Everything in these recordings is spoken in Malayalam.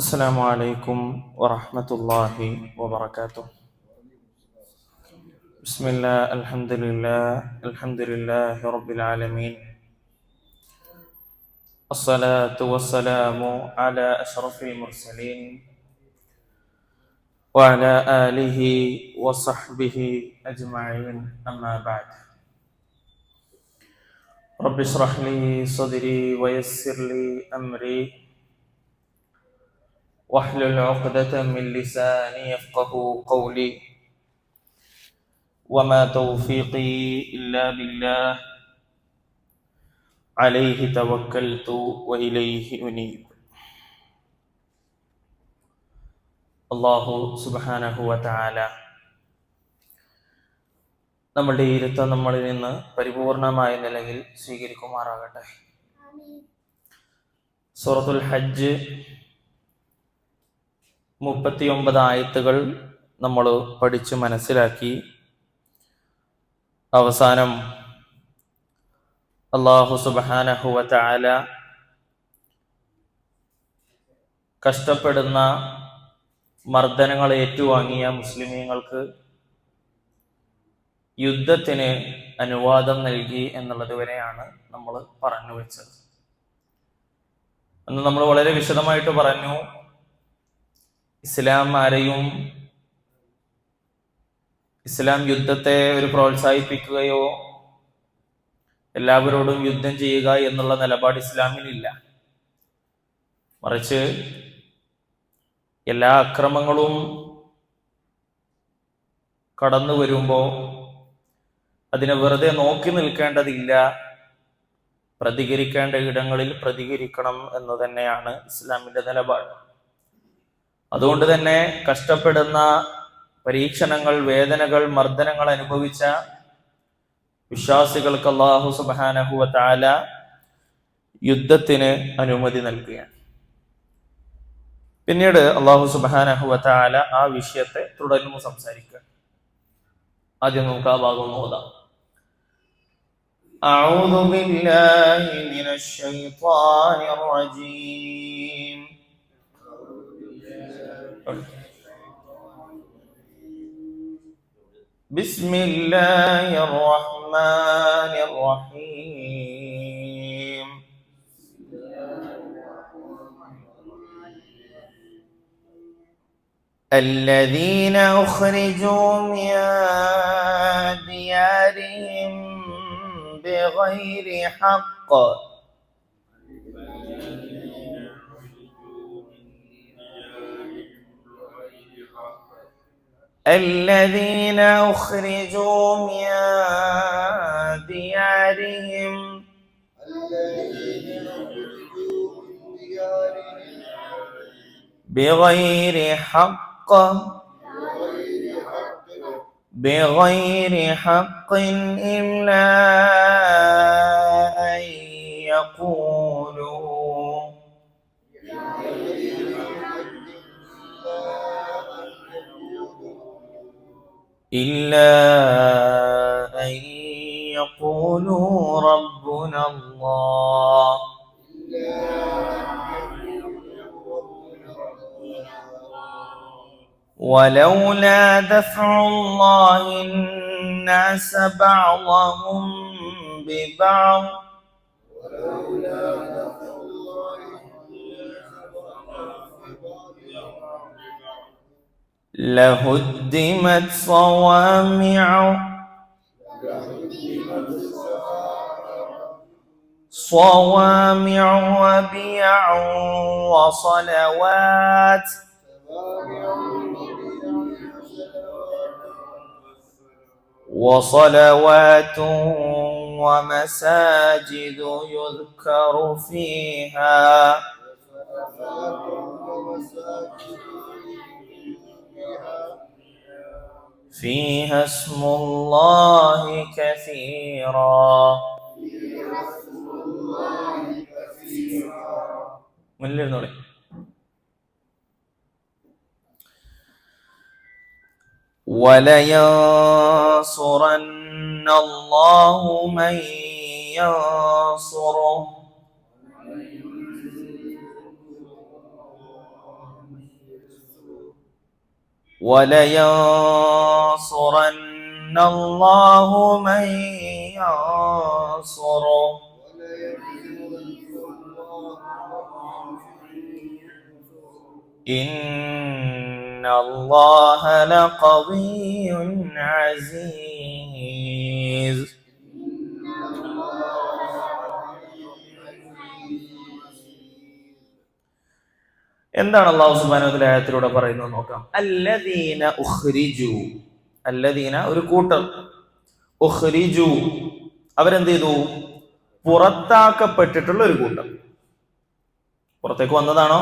السلام عليكم ورحمة الله وبركاته. بسم الله الحمد لله رب العالمين. الصلاة والسلام على أشرف المرسلين وعلى آله وصحبه أجمعين، أما بعد. رب اشرح لي صدري ويسر لي أمري واحلل عقدة من لساني يفقه قولي، وما توفيقي إلا بالله عليه توكلت وإليه أنيب. അല്ലാഹു സുബ്ഹാനഹു വ തആല നമ്മളുടെ ഇരുത്തം നമ്മളിൽ നിന്ന് പരിപൂർണമായ നിലയിൽ സ്വീകരിക്കുമാറാകട്ടെ. സൂറത്തുൽ ഹജ്ജ് 39 ആയത്തുകൾ നമ്മൾ പഠിച്ച് മനസ്സിലാക്കി. അവസാനം അല്ലാഹു സുബ്ഹാനഹു വ തആല കഷ്ടപ്പെടുന്ന മർദ്ദനങ്ങൾ ഏറ്റുവാങ്ങിയ മുസ്ലിമീങ്ങൾക്ക് യുദ്ധത്തിന് അനുവാദം നൽകി എന്നുള്ളത് വരെയാണ് നമ്മൾ പറഞ്ഞു വെച്ചത്. അന്ന് നമ്മൾ വളരെ വിശദമായിട്ട് പറഞ്ഞു, ഇസ്ലാം യുദ്ധത്തെ പ്രോത്സാഹിപ്പിക്കുകയോ എല്ലാവരോടും യുദ്ധം ചെയ്യുക എന്നുള്ള നിലപാട് ഇസ്ലാമിലില്ല. മറിച്ച് എല്ലാ അക്രമങ്ങളും കടന്നു വരുമ്പോൾ അതിനെ വെറുതെ നോക്കി നിൽക്കേണ്ടതില്ല, പ്രതികരിക്കേണ്ട ഇടങ്ങളിൽ പ്രതികരിക്കണം എന്ന് തന്നെയാണ് ഇസ്ലാമിന്റെ നിലപാട്. അതുകൊണ്ട് തന്നെ കഷ്ടപ്പെടുന്ന പരീക്ഷണങ്ങൾ, വേദനകൾ, മർദ്ദനങ്ങൾ അനുഭവിച്ച വിശ്വാസികൾക്ക് അല്ലാഹു സുബ്ഹാനഹു വ തആല യുദ്ധത്തിന് അനുമതി നൽകുകയാണ്. പിന്നീട് അല്ലാഹു സുബ്ഹാനഹു വ തആല ആ വിഷയത്തെ തുടർന്ന് സംസാരിക്കുക. ആദ്യം നമുക്ക് ആ ഭാഗം നോക്കാം. അഊദു ബില്ലാഹി മിനശ് ശൈത്വാനിർ റജീം. ബിസ്മില്ലാഹിർ റഹ്മാനിർ റഹീം. الذين أخرجوا من ديارهم بغير حق الذين أخرجوا من ديارهم بغير حق إلا أن يقولوا ربنا الله ولولا دفع الله الناس بعضهم ببعض لهدمت صوامع وبيع وصلوات ومساجد يذكر فيها اسم الله كثيرا. ولينصرن الله من ينصره وَلَيَنْصُرَنَّ اللَّهُ مَنْ يَنْصُرُهُ إِنَّ اللَّهَ لَقَوِيٌّ عَزِيزٌ. എന്താണ് അല്ലാഹു സുബ്ഹാനഹു വ തആല ആയത്തിലൂടെ പറയുന്നത് നോക്കാം. അല്ലദീന ഉഖ്രിജു, അല്ലദീന ഒരു കൂട്ടർ, ഉഖ്രിജു അവരെന്ത് ചെയ്തു? പുറത്താക്കപ്പെട്ടിട്ടുള്ള ഒരു കൂട്ടർ. പുറത്തേക്ക് വന്നതാണോ?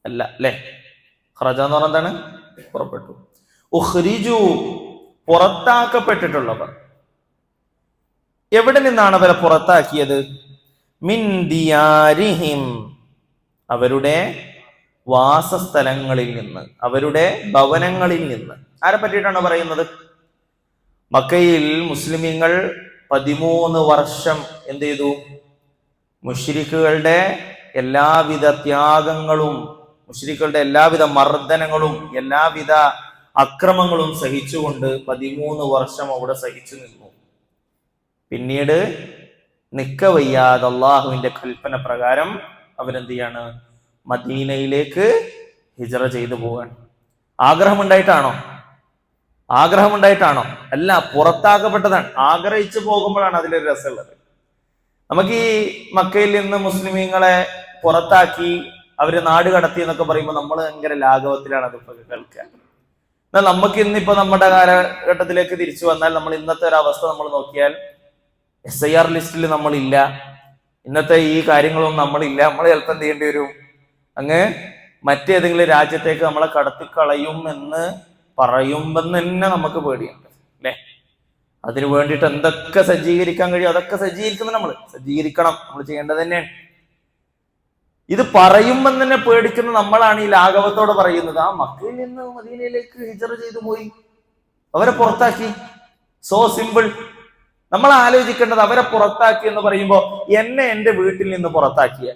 അല്ല, അല്ലേ? ഖറജ എന്ന് പറഞ്ഞാൽ എന്താണ്? പുറപ്പെട്ടു. ഉഖ്രിജു പുറത്താക്കപ്പെട്ടിട്ടുള്ളവർ. എവിടെ നിന്നാണ് അവരെ പുറത്താക്കിയത്? മിൻ ദിയാരിഹിം അവരുടെ വാസസ്ഥലങ്ങളിൽ നിന്ന്, അവരുടെ ഭവനങ്ങളിൽ നിന്ന്. ആരെ പറ്റിയിട്ടാണ് പറയുന്നത്? മക്കയിൽ മുസ്ലിമീങ്ങൾ 13 വർഷം എന്ത് ചെയ്തു? മുശ്രിക്കുകളുടെ എല്ലാവിധ ത്യാഗങ്ങളും, മുശ്രിക്കുകളുടെ എല്ലാവിധ മർദ്ദനങ്ങളും, എല്ലാവിധ അക്രമങ്ങളും സഹിച്ചുകൊണ്ട് 13 വർഷം അവിടെ സഹിച്ചു നിന്നു. പിന്നീട് നിക്കവയ്യാതെ അള്ളാഹുവിന്റെ കൽപ്പന പ്രകാരം അവരെന്ത് ചെയ്യാണ്? മദീനയിലേക്ക് ഹിജറ ചെയ്തു പോവാൻ. ആഗ്രഹമുണ്ടായിട്ടാണോ? ആഗ്രഹമുണ്ടായിട്ടാണോ? അല്ല, പുറത്താക്കപ്പെട്ടതാണ്. ആഗ്രഹിച്ചു പോകുമ്പോഴാണ് അതിലൊരു രസമുള്ളത്. നമുക്ക് ഈ മക്കയിൽ നിന്ന് മുസ്ലിമീങ്ങളെ പുറത്താക്കി അവര് നാട് കടത്തി എന്നൊക്കെ പറയുമ്പോൾ നമ്മൾ ഭയങ്കര ലാഘവത്തിലാണ് അതിപ്പോ കേൾക്കുക. എന്നാൽ നമുക്ക് ഇന്നിപ്പോ നമ്മുടെ കാലഘട്ടത്തിലേക്ക് തിരിച്ചു വന്നാൽ, നമ്മൾ ഇന്നത്തെ ഒരു അവസ്ഥ നമ്മൾ നോക്കിയാൽ SIR ലിസ്റ്റിൽ നമ്മളില്ല, ഇന്നത്തെ ഈ കാര്യങ്ങളൊന്നും നമ്മളില്ല. നമ്മൾ ചിലപ്പോൾ എന്ത് ചെയ്യേണ്ടി വരും? അങ്ങ് മറ്റേതെങ്കിലും രാജ്യത്തേക്ക് നമ്മളെ കടത്തിക്കളയും എന്ന് പറയുമ്പെന്ന് തന്നെ നമുക്ക് പേടിയുണ്ട്, അല്ലെ? അതിനു വേണ്ടിയിട്ട് എന്തൊക്കെ സജ്ജീകരിക്കാൻ കഴിയും അതൊക്കെ സജ്ജീകരിക്കണം. നമ്മൾ ചെയ്യേണ്ടത് തന്നെയാണ്. ഇത് പറയുമ്പം തന്നെ പേടിക്കുന്ന നമ്മളാണ് ഈ ലാഘവത്തോടെ പറയുന്നത്. ആ മക്കയിൽ നിന്ന് മദീനയിലേക്ക് ഹിജറ ചെയ്തു പോയി, അവരെ പുറത്താക്കി. So simple. നമ്മൾ ആലോചിക്കേണ്ടത്, അവരെ പുറത്താക്കി എന്ന് പറയുമ്പോൾ എന്നെ എൻ്റെ വീട്ടിൽ നിന്ന് പുറത്താക്കിയ,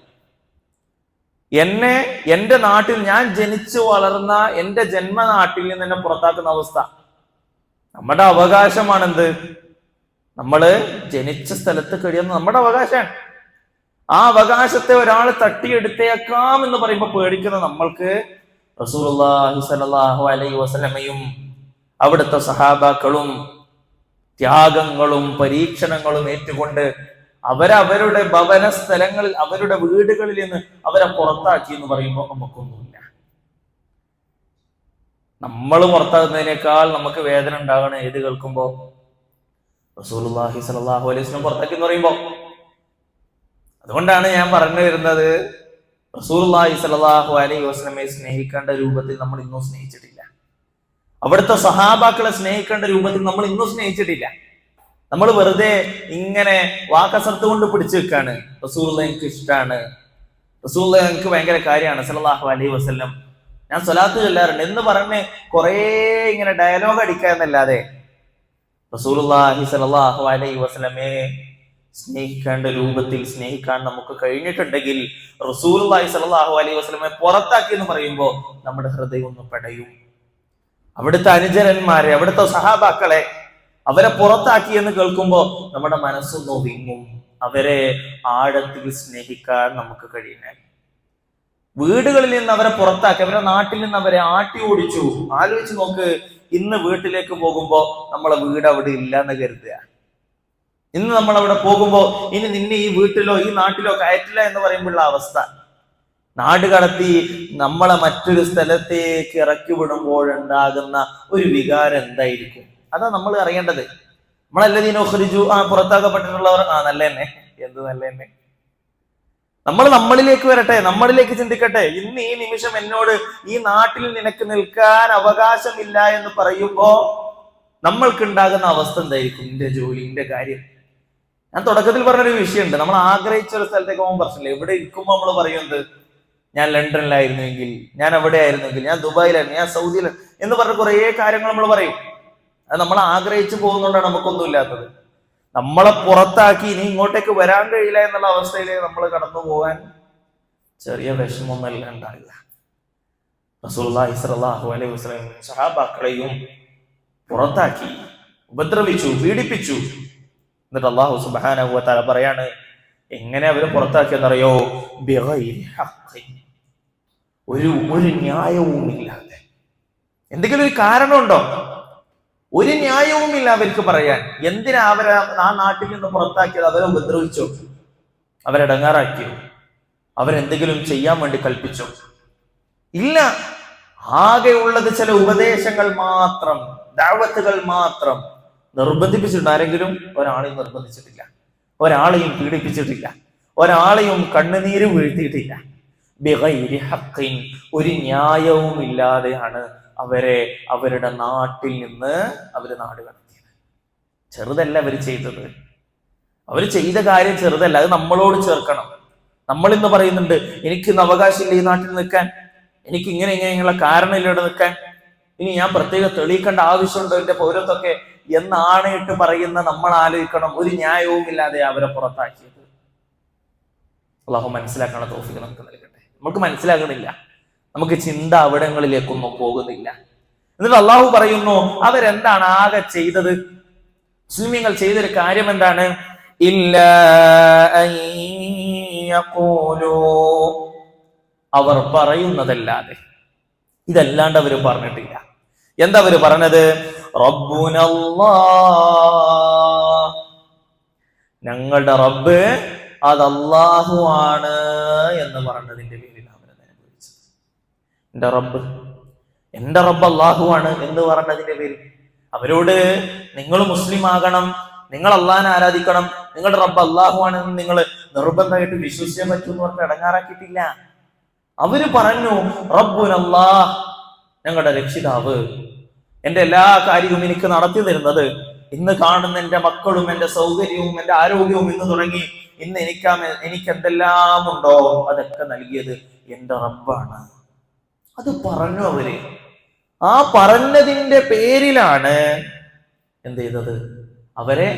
എന്നെ എൻ്റെ നാട്ടിൽ, ഞാൻ ജനിച്ചു വളർന്ന എൻ്റെ ജന്മനാട്ടിൽ നിന്ന് എന്നെ പുറത്താക്കുന്ന അവസ്ഥ. നമ്മുടെ അവകാശമാണെന്ത്? നമ്മള് ജനിച്ച സ്ഥലത്ത് കഴിയുന്ന നമ്മുടെ അവകാശമാണ്. ആ അവകാശത്തെ ഒരാൾ തട്ടിയെടുത്തേക്കാം എന്ന് പറയുമ്പോൾ പേടിക്കുന്ന നമ്മൾക്ക് റസൂലുള്ളാഹി സ്വല്ലല്ലാഹു അലൈഹി വസല്ലമയും അവിടുത്തെ സഹാബാക്കളും ത്യാഗങ്ങളും പരീക്ഷണങ്ങളും ഏറ്റുകൊണ്ട് അവരവരുടെ ഭവന സ്ഥലങ്ങളിൽ, അവരുടെ വീടുകളിൽ നിന്ന് അവരെ പുറത്താക്കി എന്ന് പറയുമ്പോൾ നമുക്കൊന്നുമില്ല. നമ്മൾ പുറത്താകുന്നതിനേക്കാൾ നമുക്ക് വേദന ഉണ്ടാകണം ഏത് കേൾക്കുമ്പോ? റസൂലുള്ളാഹി സ്വല്ലല്ലാഹു അലൈഹി വസല്ലം പുറത്താക്കി എന്ന് പറയുമ്പോ. അതുകൊണ്ടാണ് ഞാൻ പറഞ്ഞു വരുന്നത്, റസൂലുള്ളാഹി സ്വല്ലല്ലാഹു അലൈഹി വസല്ലമയെ സ്നേഹിക്കേണ്ട രൂപത്തിൽ നമ്മൾ ഇന്നും സ്നേഹിച്ചിട്ടില്ല. അവിടുത്തെ സഹാബാക്കളെ സ്നേഹിക്കേണ്ട രൂപത്തിൽ നമ്മൾ ഇന്നും സ്നേഹിച്ചിട്ടില്ല. നമ്മൾ വെറുതെ ഇങ്ങനെ വാക്കസർത്ത് കൊണ്ട് പിടിച്ചു വെക്കാണ്. റസൂലുള്ളാഹി എനിക്ക് ഇഷ്ടമാണ്, റസൂലുള്ളാഹി എനിക്ക് ഭയങ്കര കാര്യമാണ് സല്ലല്ലാഹു അലൈഹി വസല്ലം, ഞാൻ സ്വലാത്ത് ചൊല്ലാറുണ്ട് എന്ന് പറഞ്ഞ് കുറെ ഇങ്ങനെ ഡയലോഗ് അടിക്കാന്നല്ലാതെ റസൂലുള്ളാഹി സ്വല്ലല്ലാഹു അലൈഹി വസല്ലമയെ സ്നേഹിക്കേണ്ട രൂപത്തിൽ സ്നേഹിക്കാൻ നമുക്ക് കഴിഞ്ഞിട്ടുണ്ടെങ്കിൽ, റസൂലുള്ളാഹി സ്വല്ലല്ലാഹു അലൈഹി വസല്ലമയെ പുറത്താക്കി എന്ന് പറയുമ്പോൾ നമ്മുടെ ഹൃദയം ഒന്ന് പെടയും. അവിടുത്തെ അനുചരന്മാരെ, അവിടുത്തെ സഹാബാക്കളെ അവരെ പുറത്താക്കി എന്ന് കേൾക്കുമ്പോൾ നമ്മുടെ മനസ്സൊന്ന് വിങ്ങും. അവരെ ആഴത്തിൽ സ്നേഹിക്കാൻ നമുക്ക് കഴിയുന്നത്. വീടുകളിൽ നിന്ന് അവരെ പുറത്താക്കി, അവരുടെ നാട്ടിൽ നിന്ന് അവരെ ആട്ടി ഓടിച്ചു. ആലോചിച്ച് നോക്ക്, ഇന്ന് വീട്ടിലേക്ക് പോകുമ്പോ നമ്മളെ വീട് അവിടെ ഇല്ല എന്ന് കരുതുക. ഇന്ന് നമ്മൾ അവിടെ പോകുമ്പോ ഇനി നിന്നെ ഈ വീട്ടിലോ ഈ നാട്ടിലോ കയറ്റില്ല എന്ന് പറയുമ്പോഴുള്ള അവസ്ഥ. നാട് കടത്തി നമ്മളെ മറ്റൊരു സ്ഥലത്തേക്ക് ഇറക്കി വിടുമ്പോഴുണ്ടാകുന്ന ഒരു വികാരം എന്തായിരിക്കും? അതാ നമ്മൾ അറിയേണ്ടത്. നമ്മളല്ലദീന ഉഖ്രിജു, പുറത്താക്കപ്പെട്ടിട്ടുള്ളവർ, നല്ല തന്നെ, എന്ത് നല്ല തന്നെ. നമ്മൾ നമ്മളിലേക്ക് വരട്ടെ, നമ്മളിലേക്ക് ചിന്തിക്കട്ടെ. ഇന്ന് ഈ നിമിഷം എന്നോട് ഈ നാട്ടിൽ നിനക്ക് നിൽക്കാൻ അവകാശമില്ല എന്ന് പറയുമ്പോ നമ്മൾക്കുണ്ടാകുന്ന അവസ്ഥ എന്തായിരിക്കും? എന്റെ ജോലി, എന്റെ കാര്യം. ഞാൻ തുടക്കത്തിൽ പറഞ്ഞൊരു വിഷയമുണ്ട്. നമ്മൾ ആഗ്രഹിച്ച ഒരു സ്ഥലത്തേക്ക് പോകാൻ പ്രശ്നമില്ല. എവിടെ ഇരിക്കുമ്പോൾ നമ്മൾ പറയുന്നത്, ഞാൻ ലണ്ടനിലായിരുന്നെങ്കിൽ, ഞാൻ എവിടെ ആയിരുന്നെങ്കിൽ, ഞാൻ ദുബായിലായിരുന്നു, ഞാൻ സൗദിയിലാണ് എന്ന് പറഞ്ഞ കുറേ കാര്യങ്ങൾ നമ്മൾ പറയും. അത് നമ്മൾ ആഗ്രഹിച്ചു പോകുന്നതുകൊണ്ടാണ് നമുക്കൊന്നും ഇല്ലാത്തത്. നമ്മളെ പുറത്താക്കി ഇനി ഇങ്ങോട്ടേക്ക് വരാൻ കഴിയില്ല എന്നുള്ള അവസ്ഥയിലേക്ക് നമ്മൾ കടന്നു പോകാൻ ചെറിയ വിഷമമൊന്നുമല്ല ഉണ്ടാകില്ല. റസൂലുള്ളാഹി സ്വല്ലല്ലാഹു അലൈഹി വസല്ലം സഹാബാക്കളെയും പുറത്താക്കി, ഉപദ്രവിച്ചു, പീഡിപ്പിച്ചു. എന്നിട്ട് അല്ലാഹു സുബ്ഹാനഹു വ തആല പറയാണ്, എങ്ങനെ അവരെ പുറത്താക്കിയെന്നറിയോ? ബിഗൈരി ഹഖ്ഖിൻ, ഒരു ന്യായവുമില്ലാതെ. എന്തെങ്കിലും ഒരു കാരണമുണ്ടോ? ഒരു ന്യായവുമില്ല അവർക്ക് പറയാൻ. എന്തിനാ അവരെ ആ നാട്ടിൽ നിന്ന് പുറത്താക്കിയത്? അവരെ ഉപദ്രവിച്ചോ? അവരെടങ്ങാറാക്കിയോ? അവരെന്തെങ്കിലും ചെയ്യാൻ വേണ്ടി കൽപ്പിച്ചോ? ഇല്ല. ആകെ ഉള്ളത് ചില ഉപദേശങ്ങൾ മാത്രം, ദഅവത്തുകൾ മാത്രം. നിർബന്ധിപ്പിച്ചിട്ടുണ്ട്? ആരെങ്കിലും ഒരാളെയും നിർബന്ധിച്ചിട്ടില്ല, ഒരാളെയും പീഡിപ്പിച്ചിട്ടില്ല, ഒരാളെയും കണ്ണുനീര് വീഴ്ത്തിയിട്ടില്ല. ബിഗൈരി ഹഖ്ഖിൻ, ഒരു ന്യായവും ഇല്ലാതെയാണ് അവരെ അവരുടെ നാട്ടിൽ നിന്ന് അവര് നാട് കടത്തിയത്. ചെറുതല്ല അവർ ചെയ്തത്. അവർ ചെയ്ത കാര്യം ചെറുതല്ല, അത് നമ്മളോട് ചേർക്കണം. നമ്മൾ ഇന്ന് പറയുന്നുണ്ട്, എനിക്കിന്ന് അവകാശമില്ല ഈ നാട്ടിൽ നിൽക്കാൻ, എനിക്ക് ഇങ്ങനെയുള്ള കാരണമില്ല ഇവിടെ നിൽക്കാൻ, ഇനി ഞാൻ പ്രത്യേകം തെളിയിക്കേണ്ട ആവശ്യമുണ്ടോ എന്റെ പൗരത്വമൊക്കെ എന്നാണിട്ട് പറയുന്ന നമ്മൾ ആലോചിക്കണം, ഒരു ന്യായവും ഇല്ലാതെ അവരെ പുറത്താക്കിയത്. അള്ളാഹു മനസ്സിലാക്കണ തൗഫീഖ് നമുക്ക് നൽകട്ടെ. നമുക്ക് മനസ്സിലാകണില്ല, നമുക്ക് ചിന്ത അവിടങ്ങളിലേക്കൊന്നും പോകുന്നില്ല. എന്നിട്ട് അള്ളാഹു പറയുന്നു, അവരെന്താണ് ആകെ ചെയ്തത്? മുസ്ലിമീങ്ങൾ ചെയ്തൊരു കാര്യം എന്താണ്? അവർ പറയുന്നതല്ലാതെ, ഇതല്ലാണ്ട് അവർ പറഞ്ഞിട്ടില്ല. എന്താ അവര് പറഞ്ഞത്? റബ്ബുനല്ലാഹ്, ഞങ്ങളുടെ റബ്ബ് അത് അല്ലാഹു ആണ് എന്ന് പറഞ്ഞതിന്റെ പേരിൽ അവരെ അനുഭവിച്ചത്. എന്റെ റബ്ബ് അല്ലാഹു ആണ് എന്ന് പറഞ്ഞതിന്റെ പേരിൽ അവരോട് നിങ്ങൾ മുസ്ലിം ആകണം, നിങ്ങൾ അള്ളാഹിനെ ആരാധിക്കണം, നിങ്ങളുടെ റബ്ബ് അല്ലാഹു ആണെന്ന് നിങ്ങൾ നിർബന്ധമായിട്ട് വിശ്വസിച്ചേ പറ്റൂ എന്ന് പറഞ്ഞ് ഇടങ്ങാറാക്കിയിട്ടില്ല. അവര് പറഞ്ഞു റബ്ബുനല്ലാഹ്, ഞങ്ങളുടെ രക്ഷിതാവ്, എന്റെ എല്ലാ കാര്യവും എനിക്ക് നടത്തി തരുന്നത്, ഇന്ന് കാണുന്ന എന്റെ മക്കളും എന്റെ സൗകര്യവും എന്റെ ആരോഗ്യവും ഇന്ന് തുടങ്ങി ഇന്ന് എനിക്ക് എന്തെല്ലാം ഉണ്ടോ അതൊക്കെ നൽകിയത് എന്റെ റബ്ബാണ്. അത് പറഞ്ഞു അവര്. ആ പറഞ്ഞതിന്റെ പേരിലാണ് എന്ത് ചെയ്തത്? അവരെ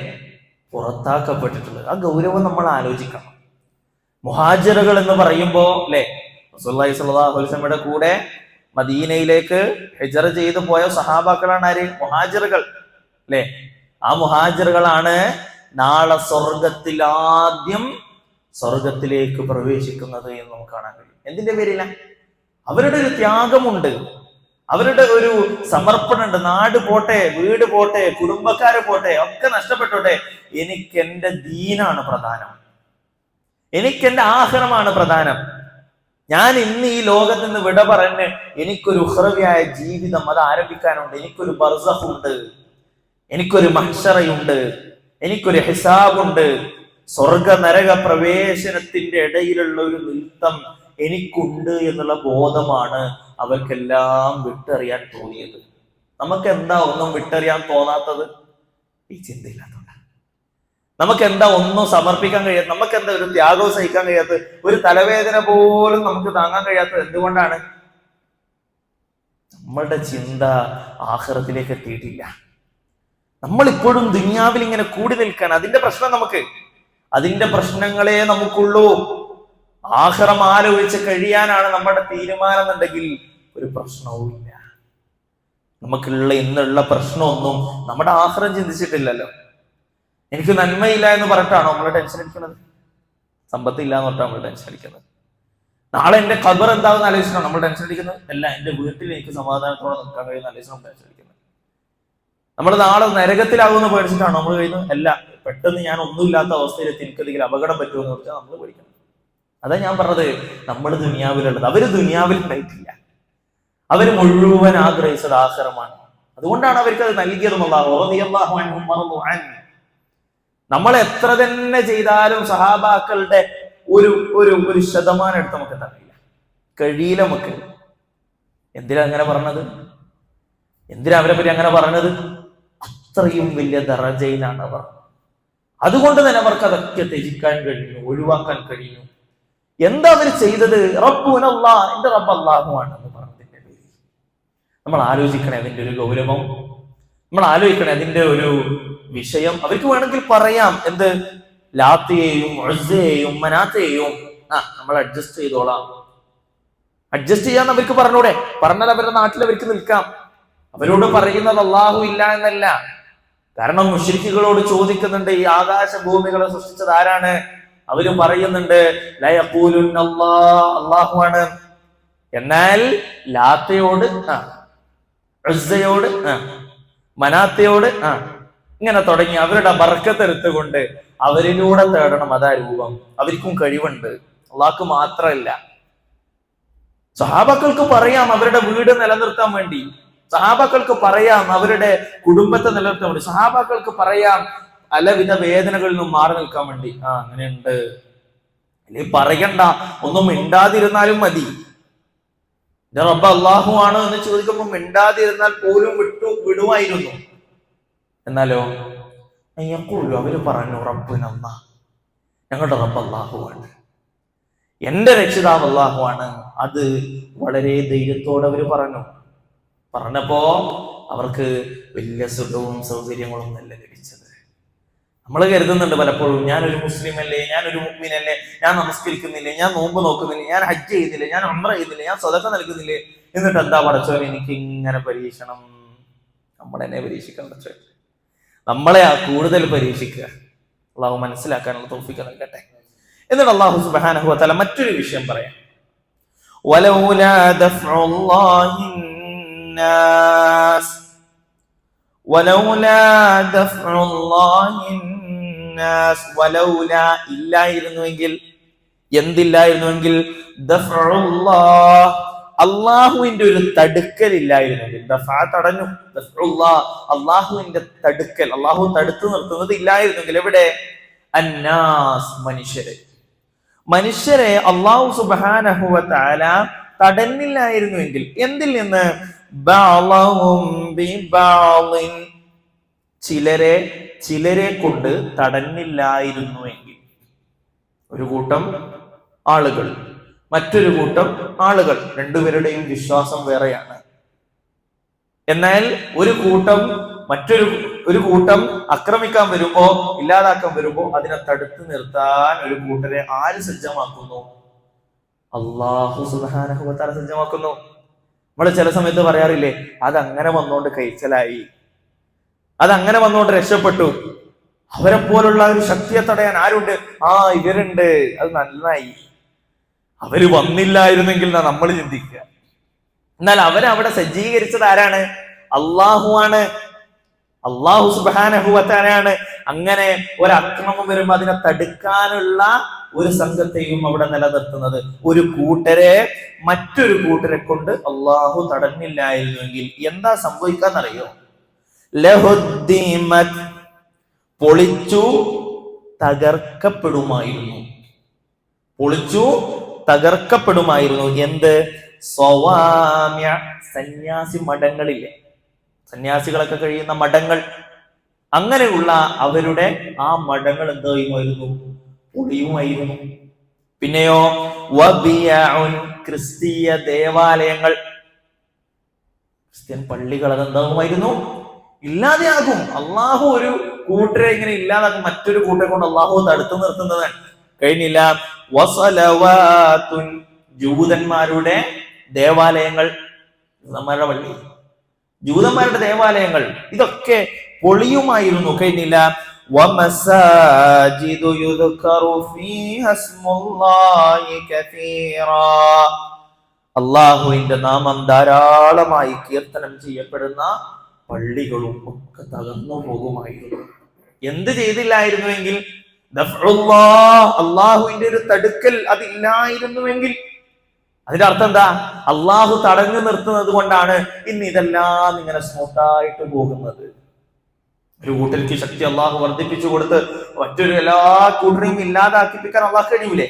പുറത്താക്കപ്പെട്ടിട്ടുള്ളത്. ആ ഗൗരവം നമ്മൾ ആലോചിക്കണം. മുഹാജിറുകൾ എന്ന് പറയുമ്പോ അല്ലെ, റസൂലുള്ളാഹി സ്വല്ലല്ലാഹു അലൈഹി വസല്ലമയുടെ കൂടെ മദീനയിലേക്ക് ഹിജ്റ ചെയ്തു പോയ സഹാബാക്കളാണ് ആര്? മുഹാജിറുകൾ അല്ലെ. ആ മുഹാജിറുകളാണ് നാളെ സ്വർഗത്തിൽ ആദ്യം സ്വർഗത്തിലേക്ക് പ്രവേശിക്കുന്നത് എന്ന് നമുക്ക് കാണാൻ കഴിയും. എന്തിന്റെ പേരില? അവരുടെ ഒരു ത്യാഗമുണ്ട്, അവരുടെ ഒരു സമർപ്പണമുണ്ട്. നാട് പോട്ടെ, വീട് പോട്ടെ, കുടുംബക്കാര് പോട്ടെ, ഒക്കെ നഷ്ടപ്പെട്ടോട്ടെ, എനിക്ക് എന്റെ ദീനാണ് പ്രധാനം, എനിക്ക് എന്റെ ആഖിറമാണ് പ്രധാനം. ഞാൻ ഇന്ന് ഈ ലോകത്ത് നിന്ന് വിട പറഞ്ഞ് എനിക്കൊരു ഉഖ്റവിയായ ജീവിതം അത് ആരംഭിക്കാനുണ്ട്. എനിക്കൊരു ബർസഖുണ്ട്, എനിക്കൊരു മഹ്ശറയുണ്ട്, എനിക്കൊരു ഹിസാബുണ്ട്. സ്വർഗ നരക പ്രവേശനത്തിന്റെ ഇടയിലുള്ള ഒരു നൃത്തം എനിക്കുണ്ട് എന്നുള്ള ബോധമാണ് അവർക്കെല്ലാം വിട്ടറിയാൻ തോന്നിയത്. നമുക്ക് എന്താ ഒന്നും വിട്ടറിയാൻ തോന്നാത്തത്? ഈ ചിന്തയില്ലാത്തതുകൊണ്ട്. നമുക്ക് എന്താ ഒന്നും സമർപ്പിക്കാൻ കഴിയാത്ത, നമുക്ക് എന്താ ഒരു ത്യാഗവും സഹിക്കാൻ കഴിയാത്തത്, ഒരു തലവേദന പോലും നമുക്ക് താങ്ങാൻ കഴിയാത്തത് എന്തുകൊണ്ടാണ്? നമ്മളുടെ ചിന്ത ആഖിറത്തിലേക്ക് എത്തിയിട്ടില്ല. നമ്മളിപ്പോഴും ദുനിയാവിൽ ഇങ്ങനെ കൂടി നിൽക്കാൻ, അതിന്റെ പ്രശ്നം അതിന്റെ പ്രശ്നങ്ങളെ നമുക്കുള്ളൂ. ആഖിറം ആലോചിച്ച് കഴിയാനാണ് നമ്മുടെ തീരുമാനം എന്നുണ്ടെങ്കിൽ ഒരു പ്രശ്നവും ഇല്ല. നമുക്കുള്ള ഇന്നുള്ള പ്രശ്നമൊന്നും നമ്മുടെ ആഖിറം ചിന്തിച്ചിട്ടില്ലല്ലോ. എനിക്ക് നന്മയില്ല എന്ന് പറഞ്ഞിട്ടാണോ നമ്മൾ ടെൻഷൻ അടിക്കുന്നത്? സമ്പത്തില്ല എന്ന് പറഞ്ഞാൽ നമ്മൾ ടെൻഷൻ അടിക്കുന്നത്. നാളെ എന്റെ ഖബർ എന്താണെന്ന് ആലോചിച്ചാണോ നമ്മൾ ടെൻഷൻ അടിക്കുന്നത്? അല്ല, എന്റെ വീട്ടിൽ എനിക്ക് സമാധാനത്തോടെ നിൽക്കാൻ കഴിയുന്ന ആലോചിച്ചാണ് ടെൻഷൻ അടിക്കുന്നത്. നമ്മൾ നാളെ നരകത്തിലാകുമെന്ന് പേടിച്ചിട്ടാണോ നമ്മൾ കഴിയുന്നത്? അല്ല, പെട്ടെന്ന് ഞാൻ ഒന്നുമില്ലാത്ത അവസ്ഥയിലെത്തി എനിക്കെന്തെങ്കിലും അപകടം പറ്റുമെന്ന് പറഞ്ഞാൽ നമ്മൾ പേടിക്കണം. അതാ ഞാൻ പറഞ്ഞത്, നമ്മൾ ദുനിയാവിലുള്ളത്. അവര് ദുനിയാവിൽ ഉണ്ടായിട്ടില്ല. അവര് മുഴുവൻ ആഗ്രഹിച്ചത് ആഖിറമാണ്. അതുകൊണ്ടാണ് അവർക്ക് അത് നൽകിയത്. നമ്മൾ എത്ര തന്നെ ചെയ്താലും സഹാബാക്കളുടെ ഒരു ശതമാനം എടുത്ത് നമുക്ക് കഴിയില്ല. നമുക്ക് എന്തിനാ അങ്ങനെ പറഞ്ഞത്? എന്തിനാ അവരെ പറ്റി അങ്ങനെ പറഞ്ഞത്? അത്രയും വലിയ ദറജയിലാണ് അവർ. അതുകൊണ്ട് തന്നെ അവർക്ക് അതൊക്കെ ത്യജിക്കാൻ കഴിഞ്ഞു, ഒഴിവാക്കാൻ കഴിഞ്ഞു. എന്താ അവർ ചെയ്തത്? റബ്ബുനല്ലാഹ്, എന്റെ റബ്ബ് അല്ലാഹുവാണ് എന്ന് പറഞ്ഞതിന്റെ പേരിൽ നമ്മൾ ആലോചിക്കണേ അതിന്റെ ഒരു ഗൗരവം, നമ്മൾ ആലോചിക്കണേ അതിന്റെ ഒരു വിഷയം. അവർക്ക് വേണമെങ്കിൽ പറയാം, എന്ത്, ലാത്തയെയും ഉസ്സയെയും മനാത്തയെയും നമ്മൾ അഡ്ജസ്റ്റ് ചെയ്തോളാം, അഡ്ജസ്റ്റ് ചെയ്യാന്ന് അവർക്ക് പറഞ്ഞൂടെ? പറഞ്ഞാൽ അവരുടെ നാട്ടിൽ അവർക്ക് നിൽക്കാം. അവരോട് പറയുന്നത് അള്ളാഹു ഇല്ല എന്നല്ല. കാരണം മുശ്രിക്കുകളോട് ചോദിക്കുന്നുണ്ട്, ഈ ആകാശ ഭൂമികളെ സൃഷ്ടിച്ചത് ആരാണ്? അവര് പറയുന്നുണ്ട് അള്ളാഹു ആണ്. എന്നാൽ ലാത്തയോട് ഉസ്സയോട് മനാത്തയോട് ഇങ്ങനെ തുടങ്ങി അവരുടെ ബർക്കത്തെടുത്തുകൊണ്ട് അവരിലൂടെ തേടണം. അതാ രൂപം. അവർക്കും കഴിവുണ്ട്, അള്ളാഹ്ക്ക് മാത്രമല്ല. സഹാബാക്കൾക്ക് പറയാം അവരുടെ വീട് നിലനിർത്താൻ വേണ്ടി, സഹാബാക്കൾക്ക് പറയാം അവരുടെ കുടുംബത്തെ നിലനിർത്താൻ വേണ്ടി, സഹാബാക്കൾക്ക് പറയാം പലവിധ വേദനകളിൽ നിന്നും മാറി നിൽക്കാൻ വേണ്ടി. അങ്ങനെയുണ്ട് അല്ലെ പറയണ്ട, ഒന്നും മിണ്ടാതിരുന്നാലും മതി. റബ്ബ് അള്ളാഹു ആണ് എന്ന് ചോദിക്കുമ്പോൾ മിണ്ടാതിരുന്നാൽ പോലും വിടുമായിരുന്നു. എന്നാലോ അവര് പറഞ്ഞു റബ്ബുനല്ലാ, ഞങ്ങളുടെ റബ്ബ് അള്ളാഹു ആണ്, എന്റെ രക്ഷിതാവ് അള്ളാഹു ആണ്. അത് വളരെ ധൈര്യത്തോടെ അവര് പറഞ്ഞപ്പോ അവർക്ക് വലിയ സുഖവും സൗകര്യങ്ങളും നല്ല ലഭിച്ചത്. നമ്മൾ കരുതുന്നുണ്ട് പലപ്പോഴും, ഞാനൊരു മുസ്ലിം അല്ലേ, ഞാനൊരു മുഅ്മിനല്ലേ, ഞാൻ നമസ്കരിക്കുന്നില്ലേ, ഞാൻ നോമ്പ് നോക്കുന്നില്ലേ, ഞാൻ ഹജ്ജ് ചെയ്യുന്നില്ലേ, ഞാൻ ഉംറ ചെയ്യുന്നില്ലേ, ഞാൻ സദഖ നൽകുന്നില്ലേ, എന്നിട്ട് എന്താ പടച്ചോനെ എനിക്ക് ഇങ്ങനെ പരീക്ഷണം? നമ്മളെന്നെ പരീക്ഷിക്കാൻ പറ്റും, നമ്മളെ കൂടുതൽ പരീക്ഷിക്കുക. അള്ളാഹു മനസ്സിലാക്കാനുള്ള തൗഫീഖ് നൽകട്ടെ. എന്നിട്ട് അള്ളാഹു സുബ്ഹാനഹു വ തആല മറ്റൊരു വിഷയം പറയാം. വലൗലാ ദഫ്ഉല്ലാഹി നാസ് വലൗലാ ദഫ്ഉല്ലാഹി നാസ് വലൗലാ ഇല്ലായിരുന്നുവെങ്കിൽ, എന്തില്ലായിരുന്നുവെങ്കിൽ, ദഫ്ഉല്ലാഹ് അള്ളാഹുവിന്റെ ഒരു തടുക്കൽ ഇല്ലായിരുന്നെങ്കിൽ. ദഫഅ തടഞ്ഞു, ദഫ്ഉല്ലാഹ് അള്ളാഹുവിന്റെ തടുക്കൽ, അള്ളാഹു തടുത്തു നിർത്തുന്നത് ഇല്ലായിരുന്നെങ്കിൽ. എവിടെ? അന്നാസ് മനുഷ്യരെ അള്ളാഹു സുബ്ഹാനഹു വ തആല തടഞ്ഞില്ലായിരുന്നുവെങ്കിൽ. എന്തിൽ നിന്ന്? ബഅളഹും ബിബഅളിൻ, ചിലരെ കൊണ്ട് തടഞ്ഞില്ലായിരുന്നുവെങ്കിൽ. ഒരു കൂട്ടം ആളുകൾ, മറ്റൊരു കൂട്ടം ആളുകൾ, രണ്ടുപേരുടെയും വിശ്വാസം വേറെയാണ്. എന്നാൽ ഒരു കൂട്ടം ആക്രമിക്കാൻ വരുമ്പോ, ഇല്ലാതാക്കാൻ വരുമ്പോ അതിനെ തടുത്തു നിർത്താൻ ഒരു കൂട്ടരെ ആര് സജ്ജമാക്കുന്നു? അല്ലാഹു സുബ്ഹാനഹു വ തആല സജ്ജമാക്കുന്നു. നമ്മൾ ചില സമയത്ത് പറയാറില്ലേ, അതങ്ങനെ വന്നോണ്ട് കഴിച്ചലായി, അതങ്ങനെ വന്നോണ്ട് രക്ഷപ്പെട്ടു, അവരെ പോലുള്ള ഒരു ശക്തിയെ തടയാൻ ആരുണ്ട്? ഇവരുണ്ട്, അത് നന്നായി. അവര് വന്നില്ലായിരുന്നെങ്കിൽ നമ്മൾ ചിന്തിക്കുക. എന്നാൽ അവരവിടെ സജ്ജീകരിച്ചത് ആരാണ്? അള്ളാഹു ആണ്, അള്ളാഹു സുബ്ഹാനഹു വ തആലയാണ്. അങ്ങനെ ഒരു അക്രമം വരുമ്പോ അതിനെ തടുക്കാനുള്ള ഒരു സംഘത്തെയും അവിടെ നിലനിർത്തുന്നത്. ഒരു കൂട്ടരെ മറ്റൊരു കൂട്ടരെ കൊണ്ട് അള്ളാഹു തടഞ്ഞില്ലായിരുന്നുവെങ്കിൽ എന്താ സംഭവിക്കാന്നറിയോ? ലഹുദ്ദിമത്, പൊളിച്ചു തകർക്കപ്പെടുമായിരുന്നു, പൊളിച്ചു തകർക്കപ്പെടുമായിരുന്നു. എന്ത്? സ്വവാമ്യ, സന്യാസി മഠങ്ങളില്ലേ, സന്യാസികളൊക്കെ കഴിയുന്ന മഠങ്ങൾ, അങ്ങനെയുള്ള അവരുടെ ആ മഠങ്ങൾ എന്തായിരുന്നു? പൊളിയുമായിരുന്നു. പിന്നെയോ വബിയഉൻ, ക്രിസ്തീയ ദേവാലയങ്ങൾ, ക്രിസ്ത്യൻ പള്ളികൾ അതെന്താകുമായിരുന്നു? ഇല്ലാതെയാകും. അള്ളാഹു ഒരു കൂട്ടരെ ഇങ്ങനെ ഇല്ലാതാക്കും, മറ്റൊരു കൂട്ടരെ കൊണ്ട് അള്ളാഹു തടുത്തു നിർത്തുന്നതാണ്. കഴിഞ്ഞില്ല. വസലവാത്തുൻ, ജൂതന്മാരുടെ ദേവാലയങ്ങൾ, ജൂതന്മാരുടെ പള്ളി, ജൂതന്മാരുടെ ദേവാലയങ്ങൾ, ഇതൊക്കെ പൊളിയുമായിരുന്നു. കഴിഞ്ഞില്ല. വമസാജിദു യുദ്കറു ഫീഹാ ഇസ്മുല്ലാഹി കസീറാ, അല്ലാഹുവിന്റെ നാമം ധാരാളമായി കീർത്തനം ചെയ്യപ്പെടുന്ന പള്ളികളും ഒക്കെ തകർന്നു പോകുമായിരുന്നു. എന്ത് ചെയ്തില്ലായിരുന്നുവെങ്കിൽ? അള്ളാഹുവിന്റെ ഒരു തടുക്കൽ അതില്ലായിരുന്നുവെങ്കിൽ. അതിന്റെ അർത്ഥം എന്താ? അള്ളാഹു തടഞ്ഞു നിർത്തുന്നത് കൊണ്ടാണ് ഇന്ന് ഇതെല്ലാം ഇങ്ങനെ സ്മൂത്തായിട്ട് പോകുന്നത്. ഒരു കൂട്ടർക്ക് ശക്തി അള്ളാഹു വർദ്ധിപ്പിച്ചു കൊടുത്ത് മറ്റൊരു എല്ലാ കൂട്ടരെയും ഇല്ലാതാക്കിപ്പിക്കാൻ അള്ളാഹ് കഴിയൂലേ?